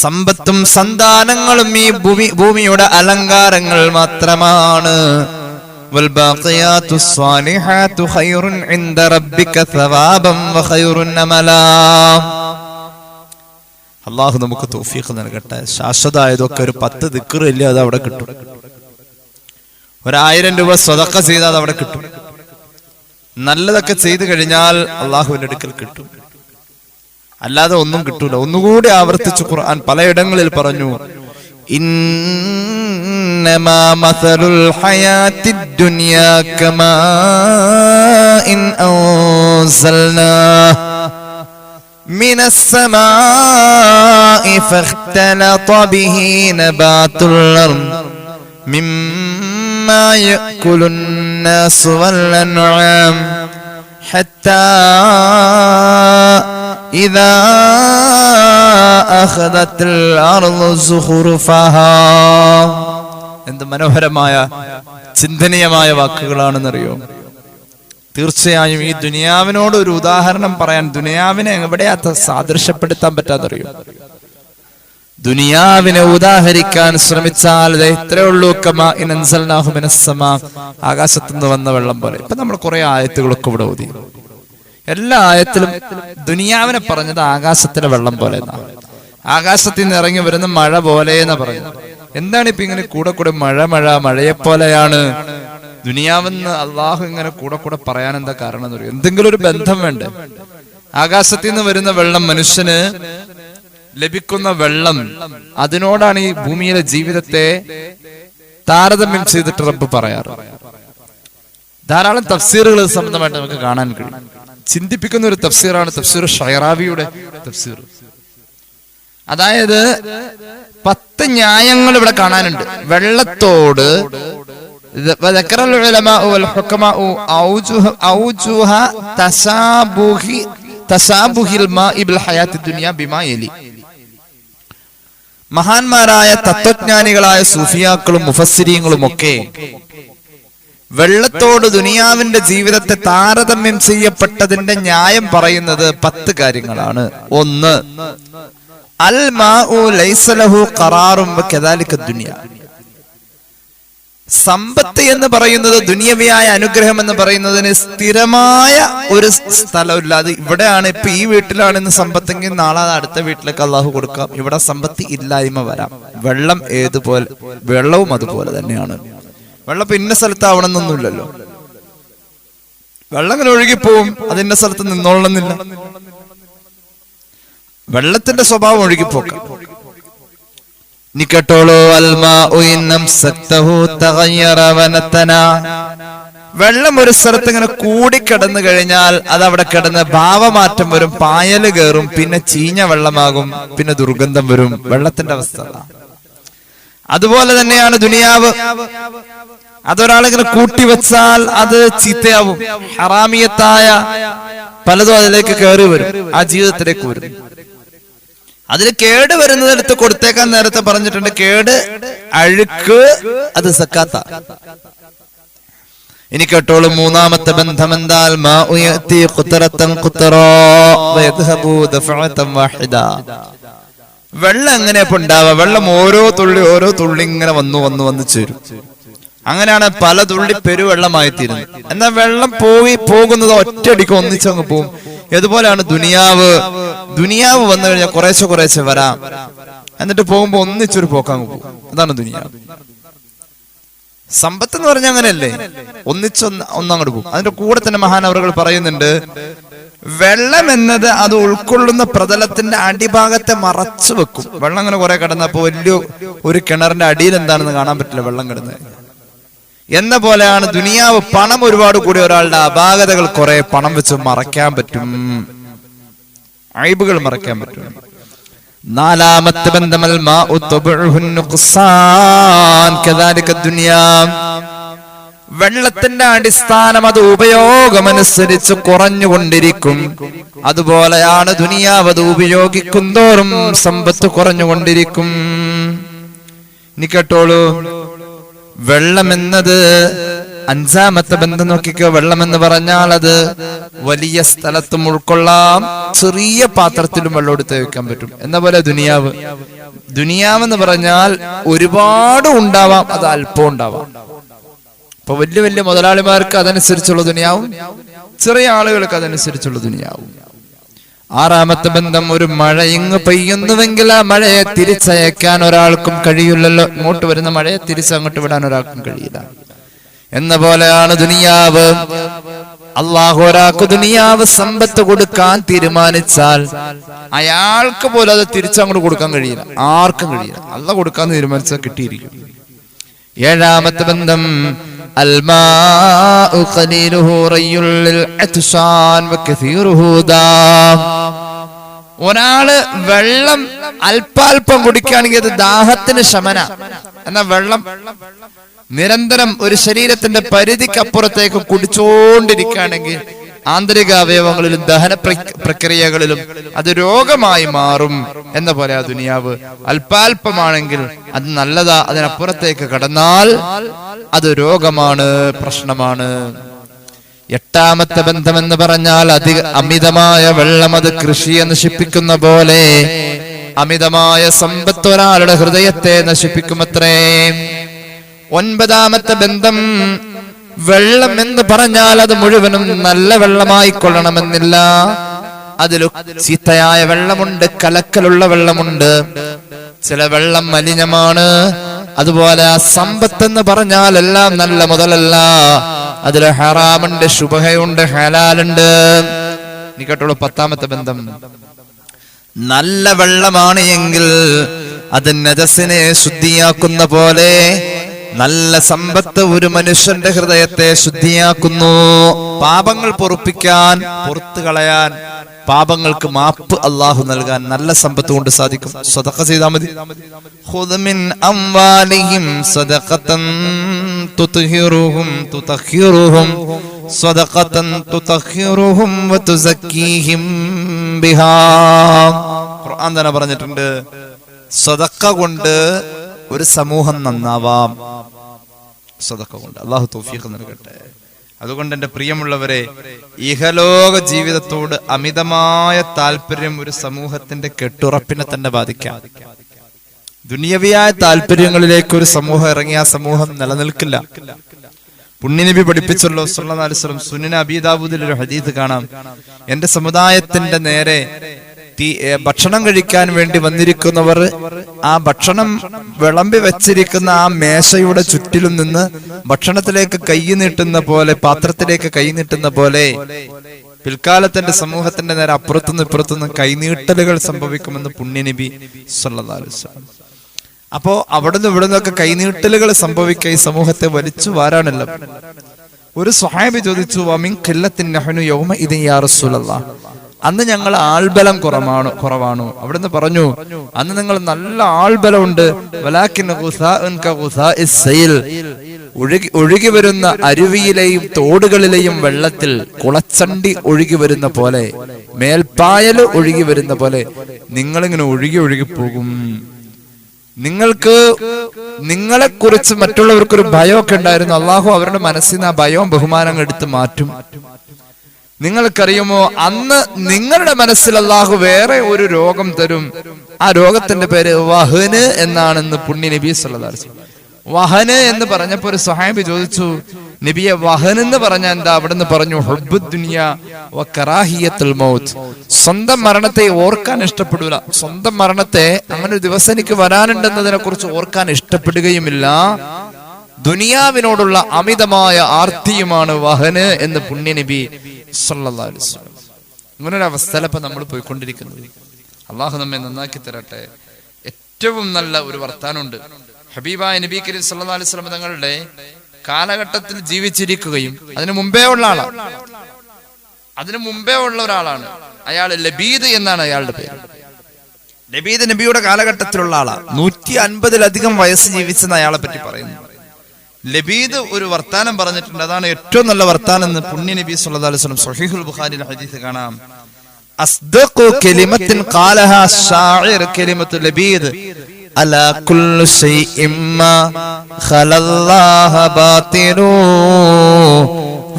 S2: സമ്പത്തും സന്താനങ്ങളും ഈ ഭൂമിയുടെ അലങ്കാരങ്ങൾ മാത്രമാണ്. والباقيات الصالحات خير عند ربك ثوابا وخير املا. അള്ളാഹു നമുക്ക് തൗഫീഖ് നൽകട്ടെ. ശാശ്വതമായതൊക്കെ ഒരു 10 ദിക്ർ ഇല്ല, അത് അവിടെ കിട്ടും. 1000 രൂപ സ്വതക്ക ചെയ്താൽ അത് അവിടെ കിട്ടും. നല്ലതൊക്കെ ചെയ്തു കഴിഞ്ഞാൽ അള്ളാഹുവിന്റെ അടുക്കൽ കിട്ടും, അല്ലാതെ ഒന്നും കിട്ടൂല. ഒന്നുകൂടി ആവർത്തിച്ച് ഖുർആൻ പലയിടങ്ങളിൽ പറഞ്ഞു, ഇന്നമാ മസലുൽ ഹയാത്തിദ് ദുനിയാ കമാഇൻ അൻസൽനാ മിനസ് സമാഇ ഫഖ്തലത ബിഹി നബാതുൽ അർദ് മിമ്മാ യഅകുലുൻ നാസു വൽ അൻആം ഹത്താ ഇദാ അഖദത്തിൽ അർളു സുഖുറുഫഹാ. എന്ത് മനോഹരമായ ചിന്തനീയമായ വാക്കുകളാണെന്നറിയോ? തീർച്ചയായും ഈ ദുനിയാവിനോട് ഒരു ഉദാഹരണം പറയാൻ, ദുനിയാവിനെ എവിടെയാ സാദൃശ്യപ്പെടുത്താൻ പറ്റാതറിയോ? ദുനിയാവിനെ ഉദാഹരിക്കാൻ ശ്രമിച്ചാൽ ഇത്രേ ഉള്ളൂ, കമാ ഇൻ അൻസൽനാഹു മിനസ് സമാ, ആകാശത്തുനിന്ന് വന്ന വെള്ളം പോലെ. ഇപ്പൊ നമ്മൾ കുറെ ആയത്തുകളൊക്കെ ഇവിടെ ഓതി. എല്ലാ ആയത്തിലും ദുനിയാവിനെ പറഞ്ഞത് ആകാശത്തിലെ വെള്ളം പോലെ എന്നാ, ആകാശത്തിൽ നിന്ന് ഇറങ്ങി വരുന്ന മഴ പോലെ എന്നാ പറഞ്ഞത്. എന്താണ് ഇപ്പൊ ഇങ്ങനെ കൂടെ കൂടെ മഴയെപ്പോലെയാണ് ദുനിയാവെന്ന് അള്ളാഹു ഇങ്ങനെ കൂടെ പറയാൻ എന്താ കാരണം എന്ന് പറയും? എന്തെങ്കിലും ഒരു ബന്ധം വേണ്ടേ? ആകാശത്തിൽ നിന്ന് വരുന്ന വെള്ളം, മനുഷ്യന് ലഭിക്കുന്ന വെള്ളം, അതിനോടാണ് ഈ ഭൂമിയിലെ ജീവിതത്തെ താരതമ്യം ചെയ്തിട്ട് റബ്ബ് പറയാറ്. ധാരാളം തഫ്സീറുകൾ സംബന്ധമായിട്ട് നമുക്ക് കാണാൻ കഴിയും. ചിന്തിപ്പിക്കുന്ന ഒരു തഫ്സീറാണ് തഫ്സീർ ഷൈറാവിയുടെ തഫ്സീർ. അതായത് 10 ന്യായങ്ങൾ ഇവിടെ കാണാനുണ്ട്. വെള്ളത്തോട് മഹാന്മാരായ തത്വജ്ഞാനികളായ സൂഫിയാക്കളും മുഫസ്സിരീങ്ങളും ഒക്കെ വെള്ളത്തോട് ദുനിയാവിന്റെ ജീവിതത്തെ താരതമ്യം ചെയ്യപ്പെട്ടതിന്റെ ന്യായം പറയുന്നത് 10 കാര്യങ്ങളാണ്. 1, അൽ മാഉ ലൈസ ലഹു ഖറാറുൻ വകദാലിക ദുനിയ. സമ്പത്ത് എന്ന് പറയുന്നത്, ദുനിയവിയായ അനുഗ്രഹം എന്ന് പറയുന്നതിന് സ്ഥിരമായ ഒരു സ്ഥലമില്ല. അത് ഇവിടെയാണ്, ഇപ്പൊ ഈ വീട്ടിലാണെന്ന് സമ്പത്തെങ്കിൽ നാളെ അടുത്ത വീട്ടിലേക്ക് അള്ളാഹു കൊടുക്കാം. ഇവിടെ സമ്പത്ത് ഇല്ലായ്മ വരാം. വെള്ളവും അതുപോലെ തന്നെയാണ്. വെള്ളം ഇപ്പൊ ഇന്ന സ്ഥലത്താവണമെന്നൊന്നുമില്ലല്ലോ. വെള്ളം ഇങ്ങനെ ഒഴുകിപ്പോവും, അതിന്ന സ്ഥലത്ത് നിന്നോളണമെന്നില്ല. വെള്ളത്തിന്റെ സ്വഭാവം ഒഴുകിപ്പോക്കാം. നീ കേട്ടോളൂ, വെള്ളം ഒരു സ്ഥലത്ത് ഇങ്ങനെ കൂടിക്കിടന്നു കഴിഞ്ഞാൽ അത് അവിടെ കിടന്ന് ഭാവമാറ്റം വരും, പായല് കയറും, പിന്നെ ചീഞ്ഞ വെള്ളമാകും, പിന്നെ ദുർഗന്ധം വരും. വെള്ളത്തിന്റെ അവസ്ഥ അതുപോലെ തന്നെയാണ് ദുനിയാവ്. അതൊരാളിങ്ങനെ കൂട്ടിവെച്ചാൽ അത് ചീത്തയാവും. ഹറാമിയത്തായ പലതും അതിലേക്ക് കയറി വരും, ആ ജീവിതത്തിലേക്ക് വരും. അതിന് കേട് വരുന്നതെടുത്ത് കൊടുത്തേക്കാൻ നേരത്തെ പറഞ്ഞിട്ടുണ്ട്. കേട്, അഴുക്ക്, അത് സക്കാത്ത. ഇനി കേട്ടോളൂ, മൂന്നാമത്തെ ബന്ധം എന്താൽ വെള്ളം എങ്ങനെയപ്പോ ഉണ്ടാവുക? വെള്ളം ഓരോ തുള്ളി ഇങ്ങനെ വന്നു ചേരും. അങ്ങനെയാണ് പല തുള്ളി പെരുവെള്ളമായി തീരുന്നത്. എന്നാൽ വെള്ളം പോകുന്നത് ഒറ്റയടിക്ക് ഒന്നിച്ചങ്ങ് പോകും. ഇതുപോലെയാണ് ദുനിയാവ് വന്നു കഴിഞ്ഞാൽ കുറേശ്ശെ വരാം, എന്നിട്ട് പോകുമ്പോ ഒന്നിച്ചൊരു പോക്കങ്ങ് പോകും. അതാണ് ദുനിയാവ്. സമ്പത്ത് എന്ന് പറഞ്ഞാൽ അങ്ങനെയല്ലേ, ഒന്നങ്ങോട്ട് പോകും. അതിന്റെ കൂടെ തന്നെ മഹാനവറുകൾ പറയുന്നുണ്ട്, വെള്ളം എന്നത് അത് ഉൾക്കൊള്ളുന്ന പ്രതലത്തിന്റെ അടിഭാഗത്തെ മറച്ചു വെക്കും. വെള്ളം അങ്ങനെ കുറെ കിടന്നപ്പോ വലിയ ഒരു കിണറിന്റെ അടിയിൽ എന്താണെന്ന് കാണാൻ പറ്റില്ല വെള്ളം കിടന്നത് എന്ന പോലെയാണ് ദുനിയാവ്. പണം ഒരുപാട് കൂടി ഒരാളുടെ അപാകതകൾ കുറെ പണം വെച്ച് മറയ്ക്കാൻ പറ്റും, അയ്ബുകൾ മറയ്ക്കാൻ പറ്റും. നാലാമത്തെ ബന്ധമൽ വെള്ളത്തിന്റെ അടിസ്ഥാനം അത് ഉപയോഗമനുസരിച്ച് കുറഞ്ഞുകൊണ്ടിരിക്കും. അതുപോലെയാണ് ദുനിയാവ്, അത് ഉപയോഗിക്കും തോറും സമ്പത്ത് കുറഞ്ഞുകൊണ്ടിരിക്കും. ഇനി കേട്ടോളൂ, വെള്ളം എന്നത് അഞ്ചാമത്തെ ബന്ധം നോക്കിക്കോ. വെള്ളം എന്ന് പറഞ്ഞാൽ അത് വലിയ സ്ഥലത്തും ഉൾക്കൊള്ളാം, ചെറിയ പാത്രത്തിലും വെള്ളം എടുത്ത് വെക്കാൻ പറ്റും. എന്ന പോലെ ദുനിയാവെന്ന് പറഞ്ഞാൽ ഒരുപാട് ഉണ്ടാവാം, അത് അല്പം ഉണ്ടാവാം. ഇപ്പൊ വലിയ മുതലാളിമാർക്ക് അതനുസരിച്ചുള്ള ദുനിയാവും, ചെറിയ ആളുകൾക്ക് അതനുസരിച്ചുള്ള ദുനിയാവും. ആറാമത്തെ ബന്ധം, ഒരു മഴ ഇങ്ങ് പെയ്യുന്നുവെങ്കിൽ ആ മഴയെ തിരിച്ചയക്കാൻ ഒരാൾക്കും കഴിയില്ലല്ലോ. ഇങ്ങോട്ട് വരുന്ന മഴയെ തിരിച്ചങ്ങോട്ട് വിടാൻ ഒരാൾക്കും കഴിയില്ല. എന്ന പോലെയാണ് ദുനിയാവ്. അള്ളാഹു ഒരാൾക്ക് ദുനിയാവ് സമ്പത്ത് കൊടുക്കാൻ തീരുമാനിച്ചാൽ അയാൾക്ക് പോലും അത് തിരിച്ചങ്ങോട്ട് കൊടുക്കാൻ കഴിയില്ല, ആർക്കും കഴിയില്ല. അള്ളാഹ് കൊടുക്കാൻ തീരുമാനിച്ചാൽ കിട്ടിയിരിക്കും. ഏഴാമത്തെ ബന്ധം, അൽമാഉ ഖലീലുഹു റയ്യുൽ ലിൽ അത്ശാൻ വകസീറുഹു ദാം. ഒരാള് വെള്ളം അല്പാൽപ്പം കുടിക്കുകയാണെങ്കിൽ അത് ദാഹത്തിന് ശമന. എന്നാ വെള്ളം നിരന്തരം ഒരു ശരീരത്തിന്റെ പരിധിക്കപ്പുറത്തേക്ക് കുടിച്ചോണ്ടിരിക്കുകയാണെങ്കിൽ ആന്തരിക അവയവങ്ങളിലും ദഹന പ്രക്രിയകളിലും അത് രോഗമായി മാറും. എന്ന പോലെ ആ ദുനിയാവ് അല്പാൽപമാണെങ്കിൽ അത് നല്ലതാ, അതിനപ്പുറത്തേക്ക് കടന്നാൽ അത് രോഗമാണ്, പ്രശ്നമാണ്. എട്ടാമത്തെ ബന്ധം എന്ന് പറഞ്ഞാൽ അമിതമായ വെള്ളം അത് കൃഷിയെ നശിപ്പിക്കുന്ന പോലെ അമിതമായ സമ്പത്ത് ഒരാളുടെ ഹൃദയത്തെ നശിപ്പിക്കുമത്രേ. ഒൻപതാമത്തെ ബന്ധം, വെള്ളം എന്ന് പറഞ്ഞാൽ അത് മുഴുവനും നല്ല വെള്ളമായി കൊള്ളണമെന്നില്ല. അതിൽ ചീത്തയായ വെള്ളമുണ്ട്, കലക്കലുള്ള വെള്ളമുണ്ട്, ചില വെള്ളം മലിനമാണ്. അതുപോലെ ആ സമ്പത്ത് എന്ന് പറഞ്ഞാൽ എല്ലാം നല്ല മുതലല്ല, അതിൽ ഹറാമുണ്ട്, ശുബഹയുണ്ട്, ഹലാലുണ്ട്. നീ കേട്ടോളൂ, പത്താമത്തെ ബന്ധം, നല്ല വെള്ളമാണ് എങ്കിൽ അത് നജസിനെ ശുദ്ധിയാക്കുന്ന പോലെ നല്ല സമ്പത്ത് ഒരു മനുഷ്യന്റെ ഹൃദയത്തെ ശുദ്ധിയാക്കുന്നു. പാപങ്ങൾ പൊറുപ്പിക്കാൻ, പുറത്തു കളയാൻ, പാപങ്ങൾക്ക് മാപ്പ് അള്ളാഹു നൽകാൻ നല്ല സമ്പത്ത് കൊണ്ട് സാധിക്കും. സദഖ ചെയ്താൽ മതി. ഖുദ് മിൻ അംവാലിഹിം സദഖതൻ തുത്ഹിറുഹും തുതഖിറുഹും സദഖതൻ തുതഖിറുഹും വതുസക്കീഹിം ബിഹാ. ഖുർആൻ തന്നെ പറഞ്ഞിട്ടുണ്ട്, സദഖ കൊണ്ട് ഒരു സമൂഹം നന്നാവാം. സദഖ കൊണ്ട്. അള്ളാഹു തൗഫീഖ് നൽകട്ടെ. അതുകൊണ്ട് എന്റെ പ്രിയമുള്ളവരെ, ഇഹലോക ജീവിതത്തോട് അമിതമായ താല്പര്യം ഒരു സമൂഹത്തിന്റെ കെട്ടുറപ്പിനെ തന്നെ ബാധിക്കാം. ദുനിയവിയായ താല്പര്യങ്ങളിലേക്ക് ഒരു സമൂഹം ഇറങ്ങിയ ആ സമൂഹം നിലനിൽക്കില്ല. പുണ്യനബി പഠിപ്പിച്ചല്ലോ സല്ലല്ലാഹു അലൈഹി വസല്ലം. സുനൻ അബീ ദാവൂദിൽ ഒരു ഹദീസ് കാണാം, എന്റെ സമുദായത്തിന്റെ നേരെ ഭക്ഷണം കഴിക്കാൻ വേണ്ടി വന്നിരിക്കുന്നവർ ആ ഭക്ഷണം വിളമ്പി വെച്ചിരിക്കുന്ന ആ മേശയുടെ ചുറ്റിലും നിന്ന് ഭക്ഷണത്തിലേക്ക് കൈ നീട്ടുന്ന പോലെ, പാത്രത്തിലേക്ക് കൈ നീട്ടുന്ന പോലെ പിൽക്കാലത്തിന്റെ സമൂഹത്തിന്റെ നേരെ അപ്പുറത്തുനിന്ന് ഇപ്പുറത്തുനിന്ന് കൈനീട്ടലുകൾ സംഭവിക്കുമെന്ന് പുണ്യനബി സല്ലല്ലാഹു അലൈഹി വസല്ലം. അപ്പോ അവിടുന്ന് ഇവിടുന്നൊക്കെ കൈനീട്ടലുകൾ സംഭവിക്കുക ഈ സമൂഹത്തെ വലിച്ചു വാരാണല്ലോ. ഒരു സ്വഹാബി ചോദിച്ചു, വമിൻ ഖില്ലത്തിൻ നഹ്നു യൗമ ഇദിൻ യാ റസൂലല്ലാഹ്, അന്ന് ഞങ്ങൾ ആൾബലം കുറവാണോ? അവിടുന്ന് പറഞ്ഞു, അന്ന് നിങ്ങൾ നല്ല ആൾബലമുണ്ട്. വലാകിൻ ഗുസാഉൻ കഗുസാഇസ് സൈൽ, ഒഴുകി വരുന്ന അരുവിയിലെയും തോടുകളിലെയും വെള്ളത്തിൽ കുളച്ചണ്ടി ഒഴുകി വരുന്ന പോലെ, മേൽപ്പായൽ ഒഴുകി വരുന്ന പോലെ നിങ്ങളിങ്ങനെ ഒഴുകി പോകും. നിങ്ങളെ കുറിച്ച് മറ്റുള്ളവർക്കൊരു ഭയമൊക്കെ ഉണ്ടായിരുന്നു. അള്ളാഹു അവരുടെ മനസ്സിൽ നിന്ന് ആ ഭയവും ബഹുമാനങ്ങൾ എടുത്ത് മാറ്റും. നിങ്ങൾക്കറിയുമോ, അന്ന് നിങ്ങളുടെ മനസ്സിൽ അള്ളാഹു വേറെ ഒരു രോഗം തരും. ആ രോഗത്തിന്റെ പേര് വഹന് എന്നാണെന്ന് പുണ്യ നബി സല്ലല്ലാഹു അലൈഹി വസല്ലം. വഹന് എന്ന് പറഞ്ഞപ്പോ ഒരു സ്വഹാബി ചോദിച്ചു, നബിയെ വഹൻ എന്ന് പറഞ്ഞാൽ എന്താ? അവിടുന്ന് പറഞ്ഞു, ഹുബ്ബുദ് ദുനിയ വ കറാഹിയത്തുൽ മൗത്ത്, സ്വന്തം മരണത്തെ ഓർക്കാൻ ഇഷ്ടപ്പെടൂല. സ്വന്തം മരണത്തെ, അങ്ങനെ ഒരു ദിവസം എനിക്ക് വരാനുണ്ടെന്നതിനെ കുറിച്ച് ഓർക്കാൻ ഇഷ്ടപ്പെടുകയുമില്ല. ദുനിയാവിനോടുള്ള അമിതമായ ആർത്തിയുമാണ് വഹന് എന്ന് പുണ്യ നബി സല്ലല്ലാഹു അലൈഹി വസല്ലം. ഇങ്ങനൊരു അവസ്ഥയിലപ്പോ നമ്മൾ പോയിക്കൊണ്ടിരിക്കുന്നത്. അള്ളാഹു നമ്മെ നന്നാക്കി തരട്ടെ. ഏറ്റവും നല്ല ഒരു വർത്താനുണ്ട്. ഹബീബായ നബി കരീം സല്ലല്ലാഹു അലൈഹി വസല്ലം തങ്ങളുടെ കാലഘട്ടത്തിൽ ജീവിച്ചിരിക്കുകയും അതിനു മുമ്പേ ഉള്ള ഒരാളാണ്. അയാൾ ലബീദ് എന്നാണ് അയാളുടെ പേര്. ലബീദ് നബിയുടെ കാലഘട്ടത്തിലുള്ള ആളാണ്. 150-ലധികം വയസ്സ് ജീവിച്ചെന്ന് അയാളെ പറ്റി പറയുന്നു. ലബീദ് ഒരു വർത്താനം പറഞ്ഞിട്ടുണ്ട്, അതാണ് ഏറ്റവും നല്ല വർത്താനം എന്ന് പുണ്യ നബി സല്ലല്ലാഹു അലൈഹി വസല്ലം സ്വഹീഹുൽ ബുഖാരിയിൽ ഹദീസ് കാണാം. അസ്ദഖു കലിമത്തിൻ ഖാലഹാ ശാഇർ കലിമത്തു ലബീദ് അലാ കുല്ലു ശൈഇൻ മാ ഖലല്ലാഹ ബാതിലു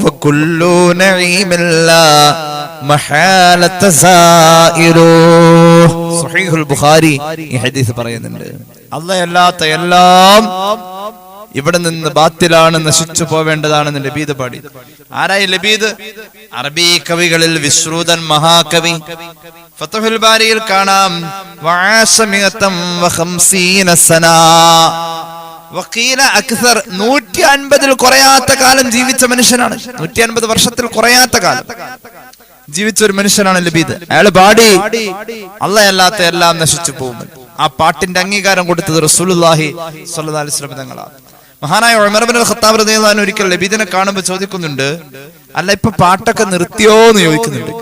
S2: വകുല്ലു നഈമിൻ ലാ മഹാലത സായിറു. സ്വഹീഹുൽ ബുഖാരി ഈ ഹദീസ് പറയുന്നുണ്ട്. അല്ലാഹ് അല്ലാത്ത എല്ലാം ഇവിടെ നിന്ന് ബാത്തിലാണ്, നശിച്ചു പോവേണ്ടതാണെന്ന് ലബീദ് പാടി. ആരായി ലബീദ്? അറബി കവികളിൽ വിശ്രുതൻ മഹാകവി. ഫത്ഹുൽ ബാരിയിൽ കാണാം 150 കുറയാത്ത കാലം ജീവിച്ച മനുഷ്യനാണ്. 150 വർഷത്തിൽ കുറയാത്ത കാലം ജീവിച്ച ഒരു മനുഷ്യനാണ് ലബീദ്. അയാൾ പാടി അല്ലാത്ത എല്ലാം നശിച്ചു പോകും. ആ പാട്ടിന്റെ അംഗീകാരം കൊടുത്തത് റസൂലുള്ളാഹി സ്വല്ലല്ലാഹു അലൈഹി വസല്ലം തങ്ങളാണ്. മഹാനായ ഉമർ ഇബ്നുൽ ഖത്താബ് റളിയല്ലാഹു അൻഹു ഒരിക്കൽ ലബീദിനെ കാണുമ്പോൾ ചോദിക്കുന്നുണ്ട്, അല്ല ഇപ്പൊ പാട്ടൊക്കെ നിർത്തിയോ എന്ന് ചോദിക്കുന്നുണ്ട്.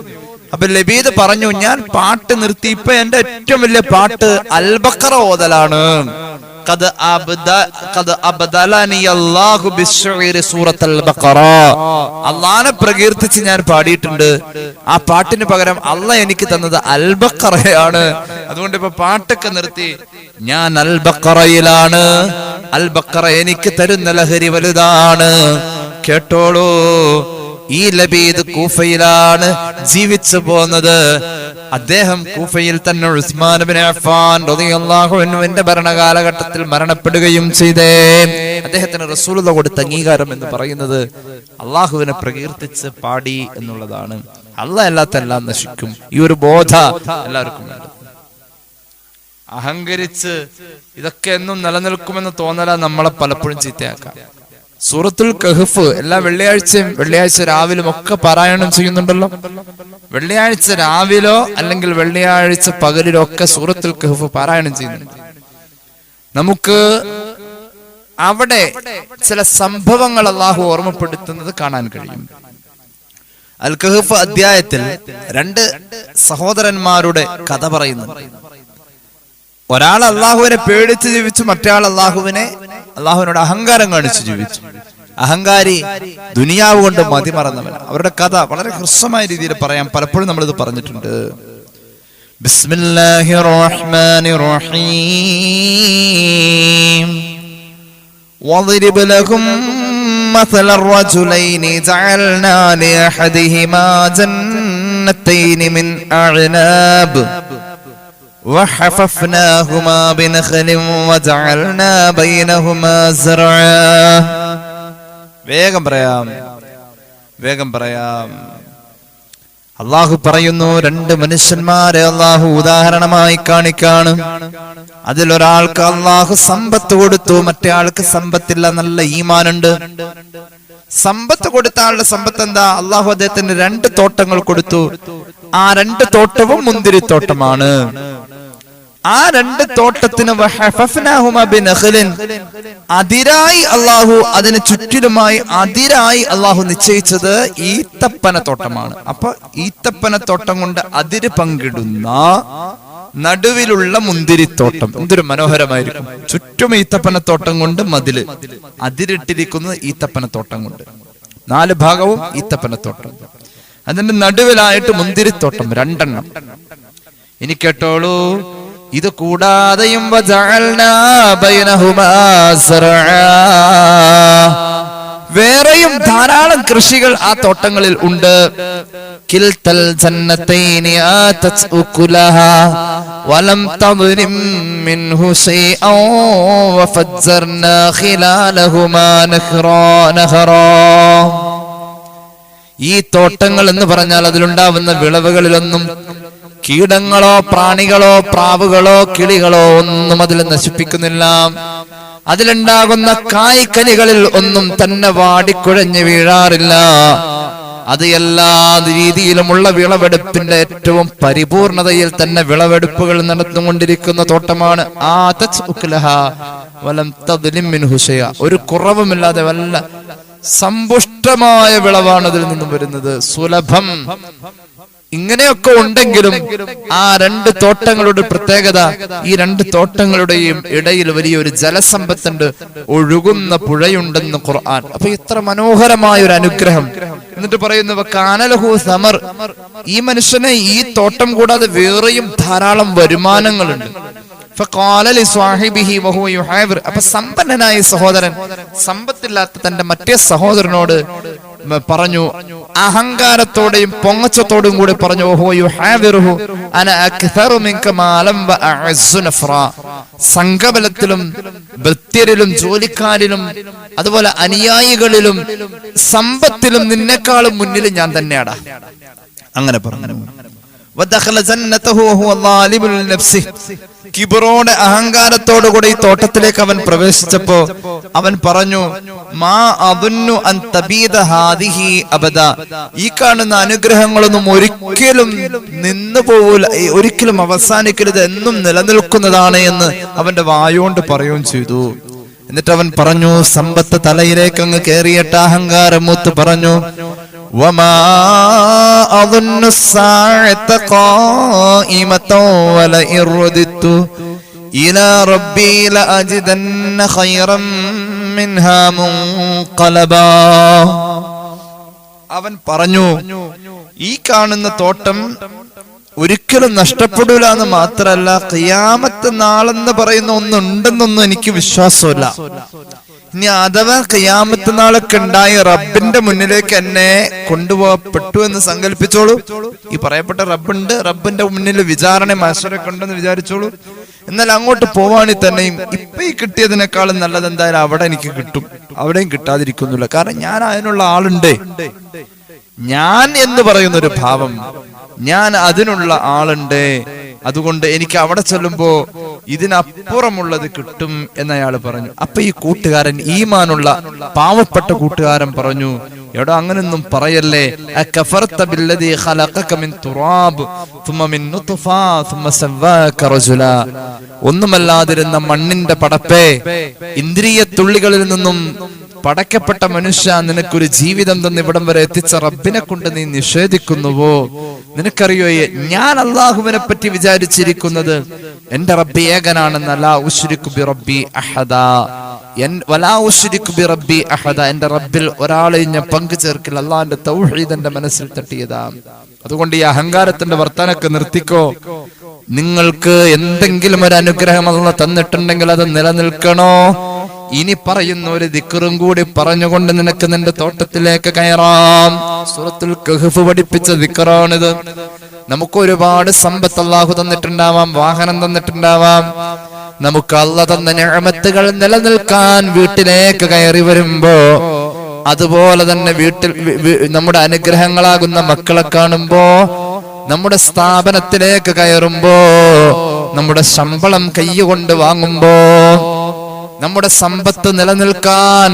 S2: അപ്പൊ ലബീദ് പറഞ്ഞു, ഞാൻ പാട്ട് നിർത്തി, ഇപ്പൊ എന്റെ ഏറ്റവും വലിയ പാട്ട് അൽ ബഖറ ഓതലാണ്. അള്ളാനെ പ്രകീർത്തിച്ച് ഞാൻ പാടിയിട്ടുണ്ട്. ആ പാട്ടിന് പകരം അള്ളാഹ് എനിക്ക് തന്നത് അൽ ബഖറയാണ്. അതുകൊണ്ട് ഇപ്പൊ പാട്ടൊക്കെ നിർത്തി, ഞാൻ അൽ ബഖറയിലാണ്. അൽ ബഖറ എനിക്ക് തരുന്ന ലഹരി വലുതാണ്. കേട്ടോളൂ, ഈ ലബീദ് കൂഫയിലാണ് ജീവിച്ചു പോന്നത്. അദ്ദേഹം കൂഫയിൽ തന്നെ ഉസ്മാൻ ഇബ്നു അഫ്ഫാൻ റളിയല്ലാഹു അൻഹുവിന്റെ ഭരണകാലഘട്ടത്തിൽ മരണപ്പെടുകയും ചെയ്തേ. അദ്ദേഹത്തിന് റസൂലുള്ളാഹി കൊടുത്ത അംഗീകാരം എന്ന് പറയുന്നത് അള്ളാഹുവിനെ പ്രകീർത്തിച്ച് പാടി എന്നുള്ളതാണ്. അല്ലാഹ് അല്ലാത്തെല്ലാം നശിക്കും. ഈ ഒരു ബോധ എല്ലാവർക്കും വേണം. അഹങ്കരിച്ച് ഇതൊക്കെ എന്നും നിലനിൽക്കുമെന്ന് തോന്നല നമ്മളെ പലപ്പോഴും ചീത്തയാക്കാം. സൂറത്തുൽ കഹ്ഫ് എല്ലാ വെള്ളിയാഴ്ച രാവിലും ഒക്കെ പാരായണം ചെയ്യുന്നുണ്ടല്ലോ. വെള്ളിയാഴ്ച രാവിലോ അല്ലെങ്കിൽ വെള്ളിയാഴ്ച പകലിലോ ഒക്കെ സൂറത്തുൽ കഹ്ഫ് പാരായണം ചെയ്യുന്നുണ്ട്. നമുക്ക് അവിടെ ചില സംഭവങ്ങൾ അള്ളാഹു ഓർമ്മപ്പെടുത്തുന്നത് കാണാൻ കഴിയും. അൽ കഹ്ഫ് അധ്യായത്തിൽ 2 സഹോദരന്മാരുടെ കഥ പറയുന്നുണ്ട്. ഒരാൾ അള്ളാഹുവിനെ പേടിച്ച് ജീവിച്ചു, മറ്റേ അള്ളാഹുവിനോട് അഹങ്കാരം കാണിച്ചു ജീവിച്ചു. അഹങ്കാരി, ദുനിയാവ് കൊണ്ട് മതിമറന്നവൻ. അവരുടെ കഥ വളരെ ഹ്രസ്വമായ രീതിയിൽ പറയാം. പലപ്പോഴും നമ്മളിത് പറഞ്ഞിട്ടുണ്ട്. ബിസ്മില്ലാഹിർ റഹ്മാനിർ റഹീം. വദ്രിബ് ലഹും مثل الرجلين جعلنا لأحدهما جنتين من أعناب وحففناهما بنخل وجعلنا بينهما زرعا. വേഗം പറയാം. അള്ളാഹു പറയുന്നു, 2 മനുഷ്യന്മാരെ അള്ളാഹു ഉദാഹരണമായി കാണിക്കാണ്. അതിലൊരാൾക്ക് അള്ളാഹു സമ്പത്ത് കൊടുത്തു, മറ്റേ ആൾക്ക് സമ്പത്തില്ല, നല്ല ഈമാനുണ്ട്. സമ്പത്ത് കൊടുത്ത ആളുടെ സമ്പത്ത് എന്താ? അള്ളാഹു അദ്ദേഹത്തിന് 2 തോട്ടങ്ങൾ കൊടുത്തു. ആ 2 തോട്ടവും മുന്തിരിത്തോട്ടമാണ്. ആ 2 തോട്ടത്തിന് അതിരായി അള്ളാഹു, അതിന് ചുറ്റിലുമായി അതിരായി അള്ളാഹു നിശ്ചയിച്ചത് ഈത്തപ്പന തോട്ടമാണ്. അപ്പൊ ഈത്തപ്പന തോട്ടം കൊണ്ട് അതിര് പങ്കിടുന്ന നടുവിലുള്ള മുന്തിരിത്തോട്ടം എന്തൊരു മനോഹരമായിരിക്കും. ചുറ്റും ഈത്തപ്പനത്തോട്ടം കൊണ്ട് മതില്, അതിരിട്ടിരിക്കുന്നത് ഈത്തപ്പനത്തോട്ടം കൊണ്ട്, 4 ഭാഗവും ഈത്തപ്പനത്തോട്ടം, അതിന്റെ നടുവിലായിട്ട് മുന്തിരിത്തോട്ടം 2 എണ്ണം. ഇനി കേട്ടോളൂ, ഇത് കൂടാതെയും വേറെയും ധാരാളം കൃഷികൾ ആ തോട്ടങ്ങളിൽ ഉണ്ട്. കിൽതൽ ജന്നതൈനി ആതത് ഉകുലഹാ വലം തദ്രിം മിൻഹു ശൈഅൻ വഫജ്ജർനാ ഖിലാലഹുമാ നഹറാ. ഈ തോട്ടങ്ങൾ എന്ന് പറഞ്ഞാൽ അതിലുണ്ടാവുന്ന വിളവുകളിലൊന്നും കീടങ്ങളോ പ്രാണികളോ പ്രാവുകളോ കിളികളോ ഒന്നും അതിൽ നശിപ്പിക്കുന്നില്ല. അതിലുണ്ടാകുന്ന കായ്ക്കനികളിൽ ഒന്നും തന്നെ വാടിക്കുഴഞ്ഞു വീഴാറില്ല. അത് എല്ലാ രീതിയിലുമുള്ള വിളവെടുപ്പിന്റെ ഏറ്റവും പരിപൂർണതയിൽ തന്നെ വിളവെടുപ്പുകൾ നടന്നുകൊണ്ടിരിക്കുന്ന തോട്ടമാണ്. ഒരു കുറവുമില്ലാതെ വല്ല സമ്പുഷ്ടമായ വിളവാണ് അതിൽ നിന്നും വരുന്നത്, സുലഭം. ഇങ്ങനെയൊക്കെ ഉണ്ടെങ്കിലും ആ 2 തോട്ടങ്ങളുടെ പ്രത്യേകത, ഈ 2 തോട്ടങ്ങളുടെയും ഇടയിൽ വലിയൊരു ജലസമ്പത്തുണ്ട്, ഒഴുകുന്ന പുഴയുണ്ടെന്ന് ഖുർആൻ. അപ്പൊ ഇത്ര മനോഹരമായ ഒരു അനുഗ്രഹം. എന്നിട്ട് പറയുന്നു, കാനലഹു സമർ, ഈ മനുഷ്യനെ ഈ തോട്ടം കൂടാതെ വേറെയും ധാരാളം വരുമാനങ്ങളുണ്ട്. അപ്പൊ സമ്പന്നനായ സഹോദരൻ സമ്പത്തില്ലാത്ത തന്റെ മറ്റേ സഹോദരനോട് പറഞ്ഞു, അഹങ്കാരത്തോടെയും പൊങ്ങച്ചത്തോടും കൂടി പറഞ്ഞു, ഓഹോ യുഹാവിറുഹു അന അക്തറു മിൻക മാലം വ അഅസ്സു നഫ്റാ. സംഘബലത്തിലും ഭൃത്യരിലും ജോലിക്കാരിലും അതുപോലെ അനുയായികളിലും സമ്പത്തിലും നിന്നെക്കാളും മുന്നിൽ ഞാൻ തന്നെയാടാ. അങ്ങനെ പറഞ്ഞു. കിബറോടെ അഹങ്കാരത്തോടുകൂടി ഈ തോട്ടത്തിലേക്ക് അവൻ പ്രവേശിച്ചപ്പോ അവൻ പറഞ്ഞു, മാ അദുന്നു അൻ തബീദ ഹാദിഹി അബദ. ഈ കാണുന്ന അനുഗ്രഹങ്ങളൊന്നും ഒരിക്കലും നിന്നു പോവില്ല, ഒരിക്കലും അവസാനിക്കരുത്, എന്നും നിലനിൽക്കുന്നതാണ് എന്ന് അവന്റെ വായോണ്ട് പറയുകയും ചെയ്തു. എന്നിട്ട് അവൻ പറഞ്ഞു, സമ്പത്ത് തലയിലേക്ക് അങ്ങ് കേറിയിട്ട് അഹങ്കാരം മൂത്ത് പറഞ്ഞു, وما أظن الساعة قائمة ولئن رددت إلى ربي لأجدن خيرا منها منقلبا. അവൻ പറഞ്ഞു, ഈ കാണുന്ന തോട്ടം ഒരിക്കലും നഷ്ടപ്പെടൂല എന്ന് മാത്രല്ല, ഖിയാമത്ത് നാളെന്ന് പറയുന്ന ഒന്നുണ്ടെന്നൊന്നും എനിക്ക് വിശ്വാസമില്ല. ഇനി അഥവാ ഖിയാമത്ത് നാളൊക്കെ ഉണ്ടായി റബ്ബിന്റെ മുന്നിലേക്ക് എന്നെ കൊണ്ടുപോകപ്പെട്ടു എന്ന് സങ്കല്പിച്ചോളൂ. ഈ പറയപ്പെട്ട റബ്ബുണ്ട്, റബ്ബിന്റെ മുന്നിൽ വിചാരണ മത്സരമൊക്കെ ഉണ്ടെന്ന് വിചാരിച്ചോളൂ. എന്നാൽ അങ്ങോട്ട് പോവാണെങ്കിൽ തന്നെയും ഇപ്പൊ ഈ കിട്ടിയതിനേക്കാളും നല്ലത് എന്തായാലും അവിടെ എനിക്ക് കിട്ടും, അവിടെയും കിട്ടാതിരിക്കുന്നില്ല. കാരണം ഞാൻ അതിനുള്ള ആളുണ്ട്. ഞാൻ എന്ന് പറയുന്ന ഒരു ഭാവം, ഞാൻ അതിനുള്ള ആളുണ്ട്. അതുകൊണ്ട് എനിക്ക് അവിടെ ചെല്ലുമ്പോ ഇതിനപ്പുറമുള്ളത് കിട്ടും എന്നയാള് പറഞ്ഞു. അപ്പൊ ഈ കൂട്ടുകാരൻ, ഈമാനുള്ള പാവപ്പെട്ട കൂട്ടുകാരൻ പറഞ്ഞു, എടോ അങ്ങനൊന്നും പറയല്ലേ, അകഫർത ബില്ലദീ ഖലഖക മിൻ തുറാബ് ثم من نطفة ثم سواك رجلا. ഒന്നുമല്ലാതിരുന്ന മണ്ണിന്റെ പടപ്പേ, ഇന്ദ്രിയ തുള്ളികളിൽ നിന്നും പടക്കപ്പെട്ട മനുഷ്യ, നിനക്കൊരു ജീവിതം തന്ന് ഇവിടം വരെ എത്തിച്ച റബ്ബിനെ കൊണ്ട് നീ നിഷേധിക്കുന്നുവോ? നിനക്കറിയോ ഞാൻ അള്ളാഹുവിനെ പറ്റി വിചാരിച്ചിരിക്കുന്നത് എന്റെ റബ്ബി ഏകനാണെന്ന്. ലാ ഉശ്രികു ബി റബ്ബി അഹദാ, വലാ ഉശ്രികു ബി റബ്ബി അഹദാ, എന്റെ റബ്ബിൽ ഒരാളെയും ഞാൻ പങ്കു ചേർക്കില്ല. അള്ളാഹിന്റെ തൗഹീദ് എന്റെ മനസ്സിൽ തട്ടിയതാ. അതുകൊണ്ട് ഈ അഹങ്കാരത്തിന്റെ വർത്തനൊക്കെ നിർത്തിക്കോ. നിങ്ങൾക്ക് എന്തെങ്കിലും ഒരു അനുഗ്രഹം അല്ലാഹു തന്നിട്ടുണ്ടെങ്കിൽ അത് നിലനിൽക്കണോ? ഇനി പറയുന്ന ഒരു ദിക്റും കൂടി പറഞ്ഞുകൊണ്ട് നിനക്ക് നിന്റെ തോട്ടത്തിലേക്ക് കയറാം. സൂറത്തുൽ കഹ്ഫ് പഠിപ്പിച്ച ദിക്റാണിത്. നമുക്ക് ഒരുപാട് സമ്പത്ത് അല്ലാഹു തന്നിട്ടുണ്ടാവാം, വാഹനം തന്നിട്ടുണ്ടാവാം. നമുക്ക് അല്ലാഹു തന്ന നിഅമത്തുകൾ നിലനിൽക്കാൻ വീട്ടിലേക്ക് കയറി വരുമ്പോ, അതുപോലെ തന്നെ വീട്ടിൽ നമ്മുടെ അനുഗ്രഹങ്ങളാകുന്ന മക്കളെ കാണുമ്പോ, നമ്മുടെ സ്ഥാപനത്തിലേക്ക് കയറുമ്പോ, നമ്മുടെ ശമ്പളം കൈകൊണ്ട് വാങ്ങുമ്പോ, നമ്മുടെ സമ്പത്ത് നിലനിൽക്കാൻ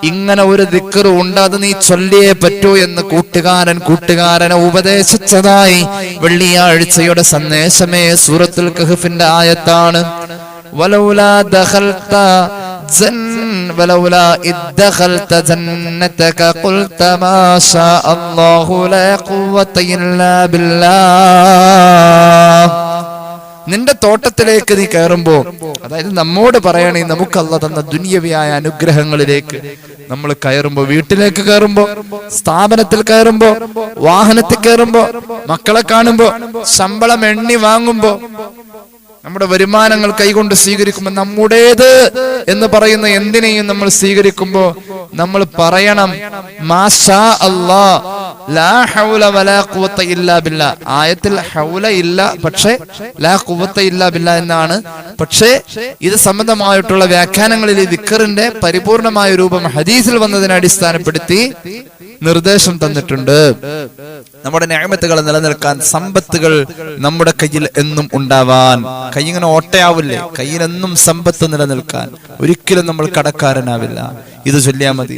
S2: ഇങ്ങനെ ഒരു ദിക്ർ ഉണ്ട്, അത് നീ ചൊല്ലിയേ പറ്റൂ എന്ന് കൂട്ടുകാരനെ ഉപദേശിച്ചതായി വെള്ളിയാഴ്ചയുടെ സന്ദേശമേ സൂറത്തുൽ കഹ്ഫിന്റെ ആയത്താണ്. വലൗലാ ദഖൽത വലൗലാ ഇദ്ദഖൽത ജന്നതക ഖുൽത മാ ശാ അല്ലാഹു ലാ ഖുവത ഇല്ലാ ബില്ലാഹ്. നിന്റെ തോട്ടത്തിലേക്ക് നീ കയറുമ്പോ, അതായത് നമ്മോട് പറയണേ, നമുക്ക് അല്ലാഹു തന്ന ദുനിയവിയായ അനുഗ്രഹങ്ങളിലേക്ക് നമ്മൾ കയറുമ്പോ, വീട്ടിലേക്ക് കയറുമ്പോ, സ്ഥാപനത്തിൽ കയറുമ്പോ, വാഹനത്തിൽ കയറുമ്പോ, മക്കളെ കാണുമ്പോ, ശമ്പളം എണ്ണി വാങ്ങുമ്പോ, നമ്മുടെ വരുമാനങ്ങൾ കൈകൊണ്ട് സ്വീകരിക്കുമ്പോ, നമ്മുടേത് എന്ന് പറയുന്ന എന്തിനേയും നമ്മൾ സ്വീകരിക്കുമ്പോ നമ്മൾ പറയണം, മാഷാ അല്ലാഹ് ലാ ഹൗല വലാ ഖുവത ഇല്ലാ ബില്ലാഹ്. ആയത്തിൽ ഹൗല ഇല്ല, പക്ഷേ ലാ ഖുവത ഇല്ലാ ബില്ലാഹ് എന്നാണ്. പക്ഷേ ഇത് സംബന്ധമായിട്ടുള്ള വ്യാഖ്യാനങ്ങളിൽ ഈ ദിക്റിന്റെ പരിപൂർണമായ രൂപം ഹദീസിൽ വന്നതിനെ അടിസ്ഥാനപ്പെടുത്തി നിർദ്ദേശം തന്നിട്ടുണ്ട്. നമ്മുടെ നിഅമത്തുകൾ നിലനിൽക്കാൻ, സമ്പത്തുകൾ നമ്മുടെ കയ്യിൽ എന്നും ഉണ്ടാവാൻ. കൈ ഇങ്ങനെ ഓട്ടയാവില്ലേ? കയ്യിലെന്നും സമ്പത്ത് നിലനിൽക്കാൻ ഒരിക്കലും നമ്മൾ കടക്കാരനാവില്ല. ഇത് ചൊല്ലിയാ മതി.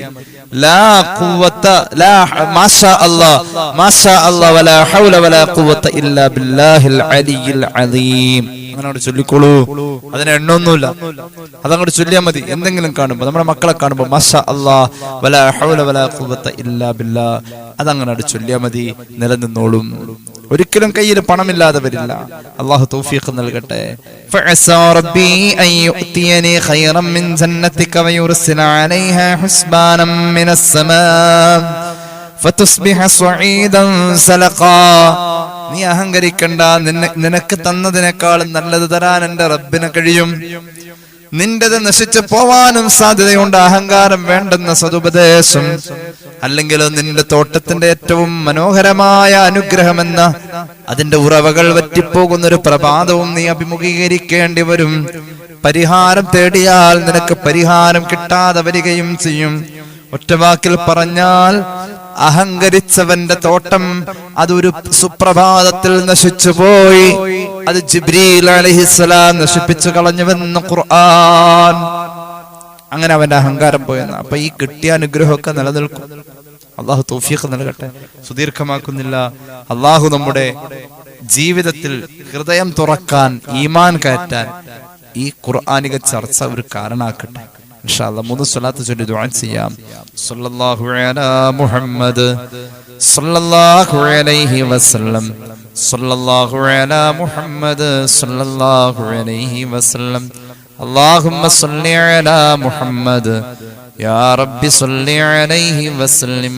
S2: ലാ ഖുവത ലാ മാഷാ അല്ലാഹ് മാഷാ അല്ലാഹ് വലാ ഹൗല വലാ ഖുവത ഇല്ലാ ബില്ലാഹിൽ അലിയിൽ അലീം. അങ്ങനെ ചൊല്ലിക്കോളൂ. അതിന് എണ്ണൊന്നുമില്ല, അതങ്ങോട്ട് ചൊല്ലിയാ മതി. എന്തെങ്കിലും കാണുമ്പോ, നമ്മുടെ മക്കളെ കാണുമ്പോ മാഷാ അല്ലാഹ് വലാ ഹൗല വലാ ഖുവത ഇല്ലാ ബില്ലാഹ്, അതങ്ങനെ ചൊല്ലിയാ മതി, നിലനിന്നോളും. ഒരിക്കലും കയ്യിൽ പണമില്ലാതെ വരില്ല. അല്ലാഹു തൗഫീഖ് നൽകട്ടെ. ഫഅസാ റബ്ബി അൻ യുഅതിയനി ഖൈറൻ മിൻ ജന്നതിക വയുർസില അലൈഹാ ഹുസ്ബാനം മിനസ് സമാ ഫതുസ്ബിഹ സ്വഈദൻ സലഖാ. നീ അഹങ്കരിക്കണ്ട, നിനക്ക് തന്നതിനേക്കാളും നല്ലത് തരാൻ എന്റെ റബ്ബിന് കഴിയും. നിന്റേത് നശിച്ചു പോവാനും സാധ്യതയുണ്ട്. അഹങ്കാരം വേണ്ടെന്ന സതുപദേശം, അല്ലെങ്കിൽ നിന്റെ തോട്ടത്തിന്റെ ഏറ്റവും മനോഹരമായ അനുഗ്രഹമെന്ന അതിന്റെ ഉറവകൾ വറ്റിപ്പോകുന്നൊരു പ്രഭാതവും നീ അഭിമുഖീകരിക്കേണ്ടി വരും. പരിഹാരം തേടിയാൽ നിനക്ക് പരിഹാരം കിട്ടാതെ വരികയും ചെയ്യും. ഒറ്റവാക്കിൽ പറഞ്ഞാൽ അഹങ്കരിച്ചവന്റെ തോട്ടം അതൊരു സുപ്രഭാതത്തിൽ നശിച്ചുപോയി. അത് ജിബ്രീൽ അലൈഹിസ്സലാം നശിപ്പിച്ചു കളഞ്ഞുവെന്ന് ഖുർആൻ. അങ്ങനെ അവന്റെ അഹങ്കാരം പോയെന്ന്. അപ്പൊ ഈ കിട്ടിയ അനുഗ്രഹമൊക്കെ നിലനിൽക്കും. അള്ളാഹു തൗഫീഖ് നൽകട്ടെ. സുദീർഘമാക്കുന്നില്ല. അള്ളാഹു നമ്മുടെ ജീവിതത്തിൽ ഹൃദയം തുറക്കാൻ, ഈമാൻ കയറ്റാൻ ഈ ഖുർആനിക ചർച്ച ഒരു കാരണമാക്കട്ടെ. ഇൻഷാ അല്ലാഹ് 3 സ്വലാത്ത് ചൊല്ലി ദുആ ചെയ്യാം. സല്ലല്ലാഹു അലാ മുഹമ്മദ് സല്ലല്ലാഹു അലൈഹി വസല്ലം സല്ലല്ലാഹു അലാ മുഹമ്മദ് സല്ലല്ലാഹു അലൈഹി വസല്ലം അല്ലാഹുമ്മ സ്വല്ലി അലാ മുഹമ്മദ് യാ റബ്ബി സ്വല്ലി അലൈഹി വസല്ലം.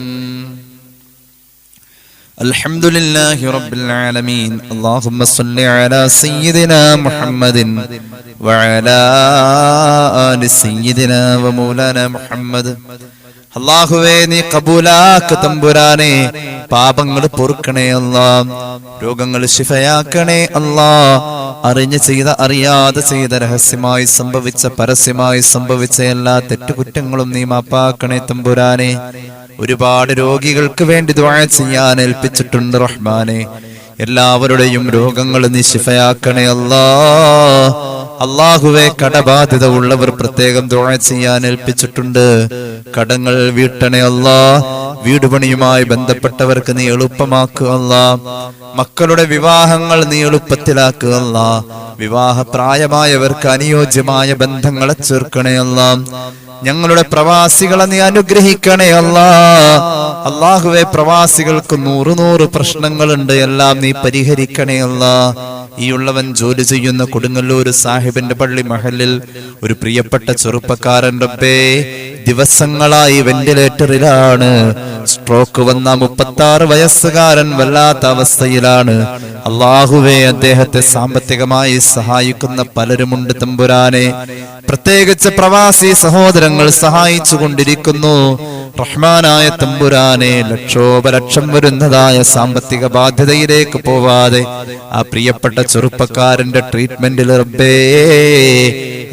S2: الحمد لله رب العالمين. اللهم صل على سيدنا محمد وعلى آل سيدنا ومولانا محمد. അല്ലാഹുവേ നീ കബൂലാക്ക് തമ്പുരാനെ. പാപങ്ങൾ പൊറുക്കണേ അല്ലാ, രോഗങ്ങൾ ശിഫയാക്കണേ അല്ലാ. അറിഞ്ഞ് ചെയ്ത, അറിയാതെ ചെയ്ത, രഹസ്യമായി സംഭവിച്ച, പരസ്യമായി സംഭവിച്ച എല്ലാ തെറ്റുകുറ്റങ്ങളും നീ മാപ്പാക്കണേ തമ്പുരാനെ. ഒരുപാട് രോഗികൾക്ക് വേണ്ടി ദുആ ചെയ്യാൻ ഏൽപ്പിച്ചിട്ടുണ്ട് റഹ്മാനെ. എല്ലാവരുടെയും രോഗങ്ങൾ നീ ശിഫയാക്കണേ അല്ലാ. അല്ലാഹുവേ കടബാധ്യത ഉള്ളവർ പ്രത്യേകം ദുആ ചെയ്യാൻ ഏൽപ്പിച്ചിട്ടുണ്ട്. കടങ്ങൾ വീട്ടണേ അല്ലാ. വീട് പണിയുമായി ബന്ധപ്പെട്ടവർക്ക് നീ എളുപ്പമാക്കുക അല്ലാ. മക്കളുടെ വിവാഹങ്ങൾ നീ എളുപ്പത്തിലാക്കുക അല്ലാ. വിവാഹപ്രായമായവർക്ക് അനുയോജ്യമായ ബന്ധങ്ങളെ ചേർക്കണേ അല്ലാ. ഞങ്ങളുടെ പ്രവാസികളെ നീ അനുഗ്രഹിക്കണേ അല്ലാ. അല്ലാഹുവേ പ്രവാസികൾക്ക് 100 പ്രശ്നങ്ങളുണ്ട്, എല്ലാം നീ പരിഹരിക്കണേ അല്ലാ. ഈ ഉള്ളവൻ ജോലി ചെയ്യുന്ന കൊടുങ്ങല്ലൂർ സാഹിബിന്റെ പള്ളി മഹലിൽ ഒരു പ്രിയപ്പെട്ട ചെറുപ്പക്കാരൻ റബ്ബേ ദിവസങ്ങളായി വെന്റിലേറ്ററിലാണ്. സ്ട്രോക്ക് വന്ന 36 വയസ്സുകാരൻ വല്ലാത്ത അവസ്ഥയിലാണ്. അല്ലാഹുവേ അദ്ദേഹത്തെ സാമ്പത്തികമായി സഹായിക്കുന്ന പലരുമുണ്ട് തമ്പുരാനെ. പ്രത്യേകിച്ച് പ്രവാസി സഹോദരങ്ങൾ സഹായിച്ചു കൊണ്ടിരിക്കുന്നു. റഹ്മാനായ തമ്പുരാനെ, ലക്ഷോപലക്ഷം വരുന്നതായ സാമ്പത്തിക ബാധ്യതയിലേക്ക് പോവാതെ ആ പ്രിയപ്പെട്ട ചെറുപ്പക്കാരന്റെ ട്രീറ്റ്മെന്റിൽ റബ്ബേ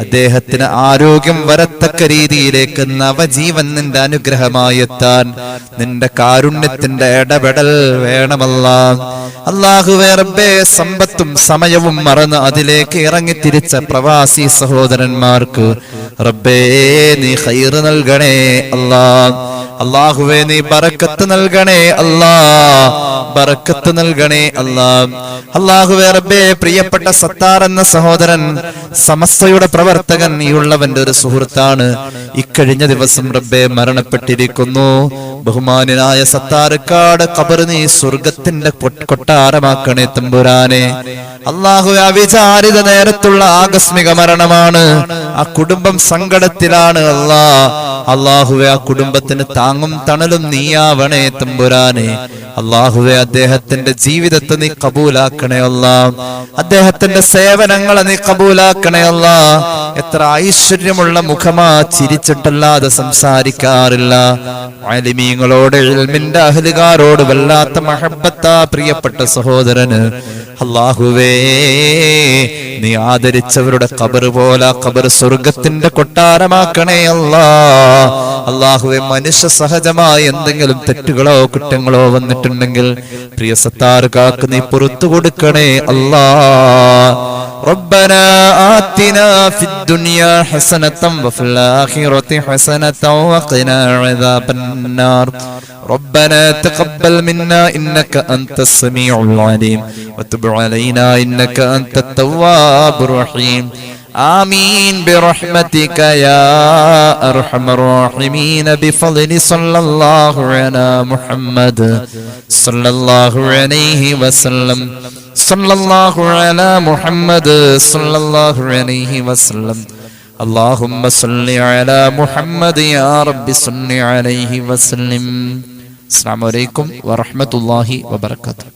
S2: അദ്ദേഹത്തിന് ആരോഗ്യം വരത്തക്ക രീതിയിലേക്ക് നവജീവൻ നിന്റെ അനുഗ്രഹമായി എത്താൻ നിന്റെ കാരുണ്യത്തിന്റെ ഇടപെടൽ വേണമല്ലാ. അല്ലാഹുവേ റബ്ബേ സമ്പത്തും സമയവും മറന്ന് അതിലേക്ക് ഇറങ്ങി തിരിച്ച പ്രവാസി സഹോദരന്മാർക്ക് റബ്ബേ നീ ഖൈർ നൽകണേ അല്ലാ. അല്ലാഹുവേ നീ ബറക്കത്ത് നൽകണേ അല്ലാ. ബറക്കത്ത് നൽകണേ അല്ലാ. അല്ലാഹുവേ റബ്ബേ പ്രിയപ്പെട്ട സത്താർ എന്ന സഹോദരൻ സമസ്തയുടെ പ്രവർത്തകൻ, ഈ ഉള്ളവന്റെ ഒരു സുഹൃത്താണ്. ഇക്കഴിഞ്ഞ ദിവസം റബ്ബേ മരണപ്പെട്ടിരിക്കുന്നു. ബഹുമാനായ സത്താർക്കാട് ഖബർ നീ സ്വർഗത്തിന്റെ കൊട്ടാരമാക്കണേ തമ്പുരാനെ. അല്ലാഹുവേ അവിചാരിത നേരത്തുള്ള ആകസ്മിക മരണമാണ്. ആ കുടുംബം സങ്കടത്തിലാണ് അല്ലാ. അല്ലാഹുവേ ആ കുടുംബത്തിന് താങ്ങും തണലും നീയാവണേ തമ്പുരാനെ. അല്ലാഹുവേ അദ്ദേഹത്തിന്റെ ജീവിതത്തെ നീ കബൂലാക്കണേ അല്ലാ. അദ്ദേഹത്തിന്റെ സേവനങ്ങളെ നീ കബൂലാക്കണേ അല്ലാ. എത്ര ഐശ്വര്യമുള്ള മുഖമാ, ചിരിച്ചിട്ടല്ലാതെ സംസാരിക്കാറില്ല. ആലിമീങ്ങളോട്, ഇൽമിന്റെ അഹ്ലുകാരോട് വല്ലാത്ത മഹബ്ബത്താ പ്രിയപ്പെട്ട സഹോദരന്. അല്ലാഹുവേ നീ ആദരിച്ചവരുടെ ഖബർ പോലെ ഖബർ സ്വർഗത്തിന്റെ കൊട്ടാരമാക്കണേ അല്ലാ. അല്ലാഹുവേ മനുഷ്യ സഹജമായ എന്തെങ്കിലും തെറ്റുകളോ കുറ്റങ്ങളോ വന്നിട്ടുണ്ടെങ്കിൽ പ്രിയ സത്താർക്കാക്ക് നീ പുറത്തു കൊടുക്കണേ അല്ലാ. ربنا آتنا في الدنيا حسنة وفي الآخرة حسنة وقنا عذاب النار. ربنا تقبل منا إنك أنت السميع العليم وتب علينا إنك أنت التواب الرحيم. آمين برحمتك يا أرحم الراحمين بفضل صلى الله على محمد صلى الله عليه وسلم صلى الله على محمد صلى الله عليه وسلم. اللهم صل على محمد يا رب صل عليه وسلم. السلام عليكم ورحمة الله وبركاته.